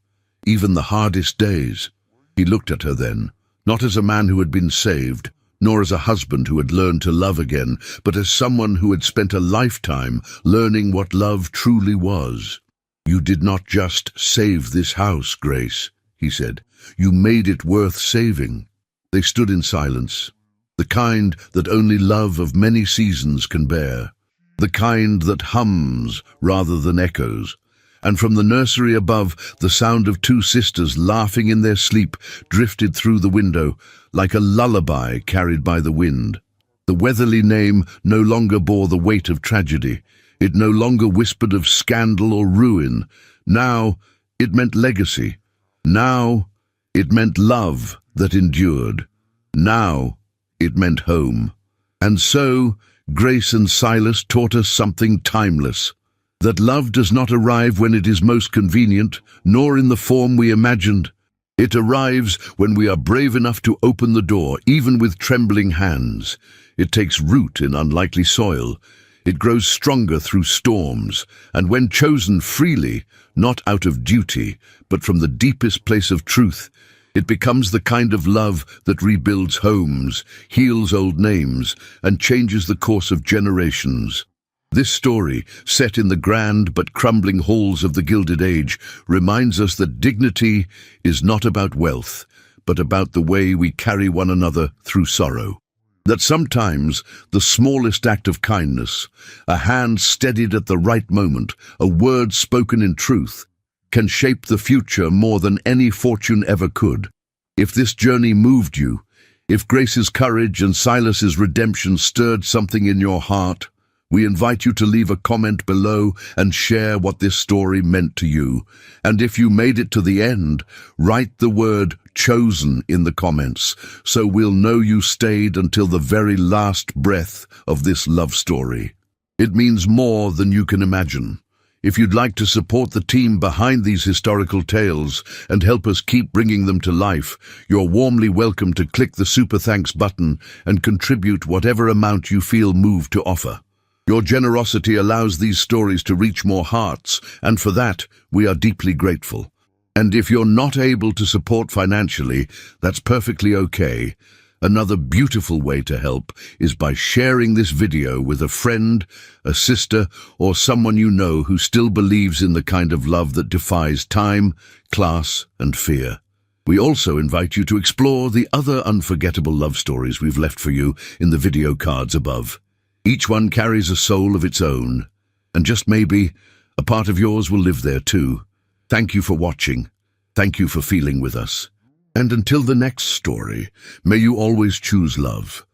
even the hardest days. He looked at her then, not as a man who had been saved, nor as a husband who had learned to love again, but as someone who had spent a lifetime learning what love truly was. You did not just save this house, Grace, he said. You made it worth saving. They stood in silence, the kind that only love of many seasons can bear, the kind that hums rather than echoes. And from the nursery above, the sound of 2 sisters laughing in their sleep drifted through the window, like a lullaby carried by the wind. The Weatherly name no longer bore the weight of tragedy. It no longer whispered of scandal or ruin. Now it meant legacy. Now it meant love that endured. Now it meant home. And so Grace and Silas taught us something timeless. That love does not arrive when it is most convenient, nor in the form we imagined. It arrives when we are brave enough to open the door, even with trembling hands. It takes root in unlikely soil. It grows stronger through storms, and when chosen freely, not out of duty, but from the deepest place of truth, it becomes the kind of love that rebuilds homes, heals old names, and changes the course of generations. This story, set in the grand but crumbling halls of the Gilded Age, reminds us that dignity is not about wealth, but about the way we carry one another through sorrow. That sometimes the smallest act of kindness, a hand steadied at the right moment, a word spoken in truth, can shape the future more than any fortune ever could. If this journey moved you, if Grace's courage and Silas's redemption stirred something in your heart, we invite you to leave a comment below and share what this story meant to you. And if you made it to the end, write the word "chosen" in the comments, so we'll know you stayed until the very last breath of this love story. It means more than you can imagine. If you'd like to support the team behind these historical tales and help us keep bringing them to life, you're warmly welcome to click the Super Thanks button and contribute whatever amount you feel moved to offer. Your generosity allows these stories to reach more hearts, and for that, we are deeply grateful. And if you're not able to support financially, that's perfectly okay. Another beautiful way to help is by sharing this video with a friend, a sister, or someone you know who still believes in the kind of love that defies time, class, and fear. We also invite you to explore the other unforgettable love stories we've left for you in the video cards above. Each one carries a soul of its own, and just maybe, a part of yours will live there too. Thank you for watching. Thank you for feeling with us. And until the next story, may you always choose love,